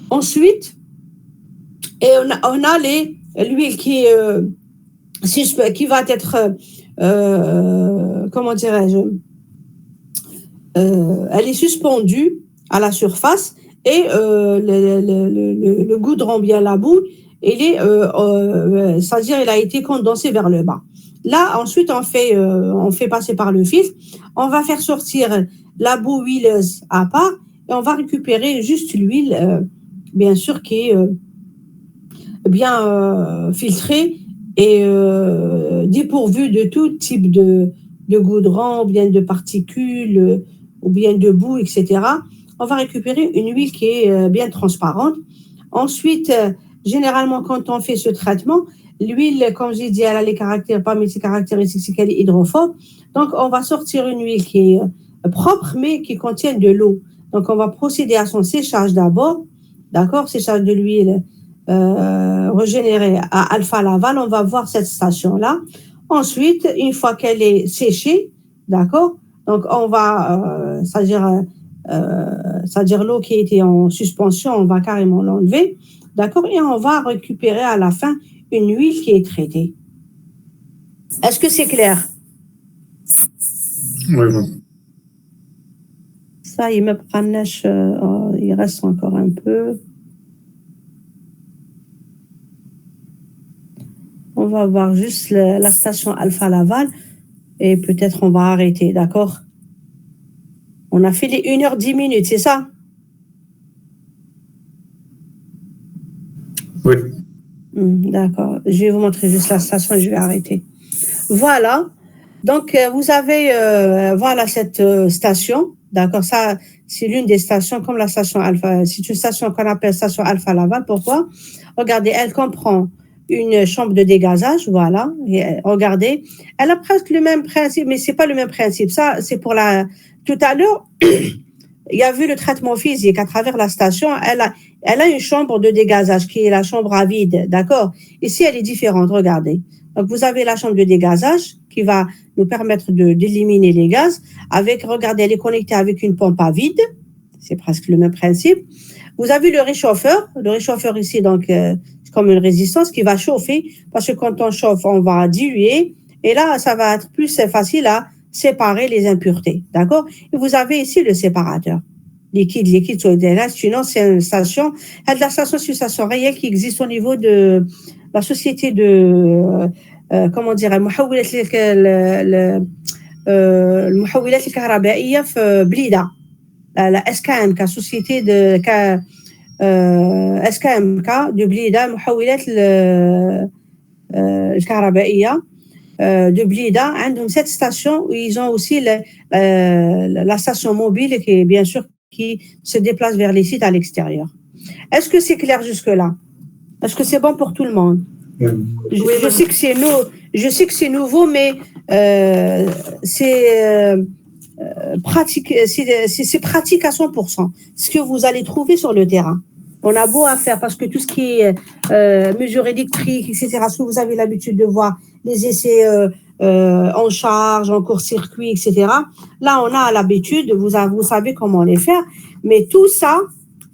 Ensuite, on a l'huile qui va être, comment dirais-je, elle est suspendue à la surface et le goudron, bien la boue, c'est-à-dire il a été condensé vers le bas. Là, ensuite, on fait passer par le filtre. On va faire sortir la boue huileuse à part et on va récupérer juste l'huile, bien sûr, qui est bien filtrée et dépourvue de tout type de goudron, ou bien de particules, ou bien de boue, etc. On va récupérer une huile qui est bien transparente. Ensuite, généralement, quand on fait ce traitement, l'huile, comme j'ai dit, elle a les caractères, parmi ses caractéristiques, c'est qu'elle est hydrophobe. Donc, on va sortir une huile qui est propre, mais qui contient de l'eau. Donc, on va procéder à son séchage d'abord. D'accord? Séchage de l'huile régénérée à Alpha Laval. On va voir cette station-là. Ensuite, une fois qu'elle est séchée, d'accord? Donc, on va, c'est-à-dire l'eau qui était en suspension, on va carrément l'enlever. D'accord? Et on va récupérer à la fin une huile qui est traitée. Est-ce que c'est clair? Oui, madame. Ça, il me prenne, il reste encore un peu. On va voir juste la station Alpha Laval et peut-être on va arrêter, d'accord? On a fait les 1h10, c'est ça? Oui. D'accord. Je vais vous montrer juste la station et je vais arrêter. Voilà. Donc, vous avez voilà cette station. D'accord. Ça, c'est l'une des stations comme la station Alpha. C'est une station qu'on appelle station Alpha Laval. Pourquoi? Regardez, elle comprend une chambre de dégazage. Voilà. Et, regardez. Elle a presque le même principe, mais c'est pas le même principe. Ça, c'est pour la... Tout à l'heure, il y a vu le traitement physique à travers la station. Elle a une chambre de dégazage qui est la chambre à vide, d'accord? Ici, elle est différente, regardez. Donc, vous avez la chambre de dégazage qui va nous permettre d'éliminer les gaz. Regardez, elle est connectée avec une pompe à vide. C'est presque le même principe. Vous avez le réchauffeur. Le réchauffeur ici, donc, c'est comme une résistance qui va chauffer parce que quand on chauffe, on va diluer. Et là, ça va être plus facile à séparer les impuretés, d'accord? Et vous avez ici le séparateur. Liquide solidaire. C'est une ancienne station. La station, c'est une station réelle qui existe au niveau de la société de, comment dire, المحولات الكهربائية في بليدة. La SKMK, société de SKMK de بليدة المحولات الكهربائية de Blida, عندهم cette station où ils ont aussi la station mobile qui est bien sûr qui se déplace vers les sites à l'extérieur. Est-ce que c'est clair jusque-là? Est-ce que c'est bon pour tout le monde? Oui. Je sais que c'est nouveau, mais c'est pratique, c'est pratique à 100%. Ce que vous allez trouver sur le terrain. On a beau à faire parce que tout ce qui est mesure électrique, etc., ce que vous avez l'habitude de voir, les essais en charge, en court-circuit, etc. Là, on a l'habitude, vous savez comment les faire, mais tout ça,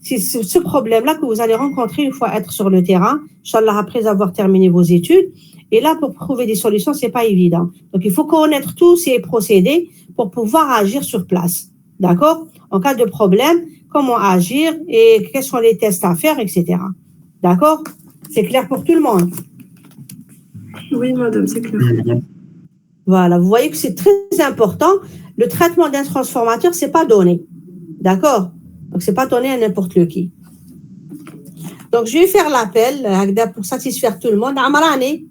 c'est ce problème-là que vous allez rencontrer une fois être sur le terrain, Inch'Allah, après avoir terminé vos études. Et là, pour trouver des solutions, c'est pas évident. Donc, il faut connaître tous ces procédés pour pouvoir agir sur place. D'accord? En cas de problème, comment agir et quels sont les tests à faire, etc. D'accord? C'est clair pour tout le monde. Oui, madame, c'est clair. Oui, madame. Voilà, vous voyez que c'est très important. Le traitement d'un transformateur, c'est pas donné. D'accord? Donc, c'est pas donné à n'importe qui. Donc, je vais faire l'appel pour satisfaire tout le monde. Amarani.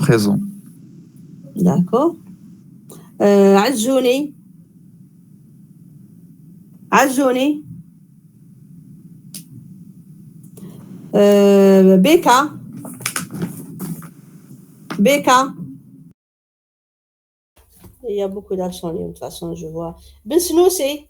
Présent. D'accord. Azouni. Azouni. Beka. Beka. Il y a beaucoup d'accents, de toute façon, je vois. Ben Snoussi.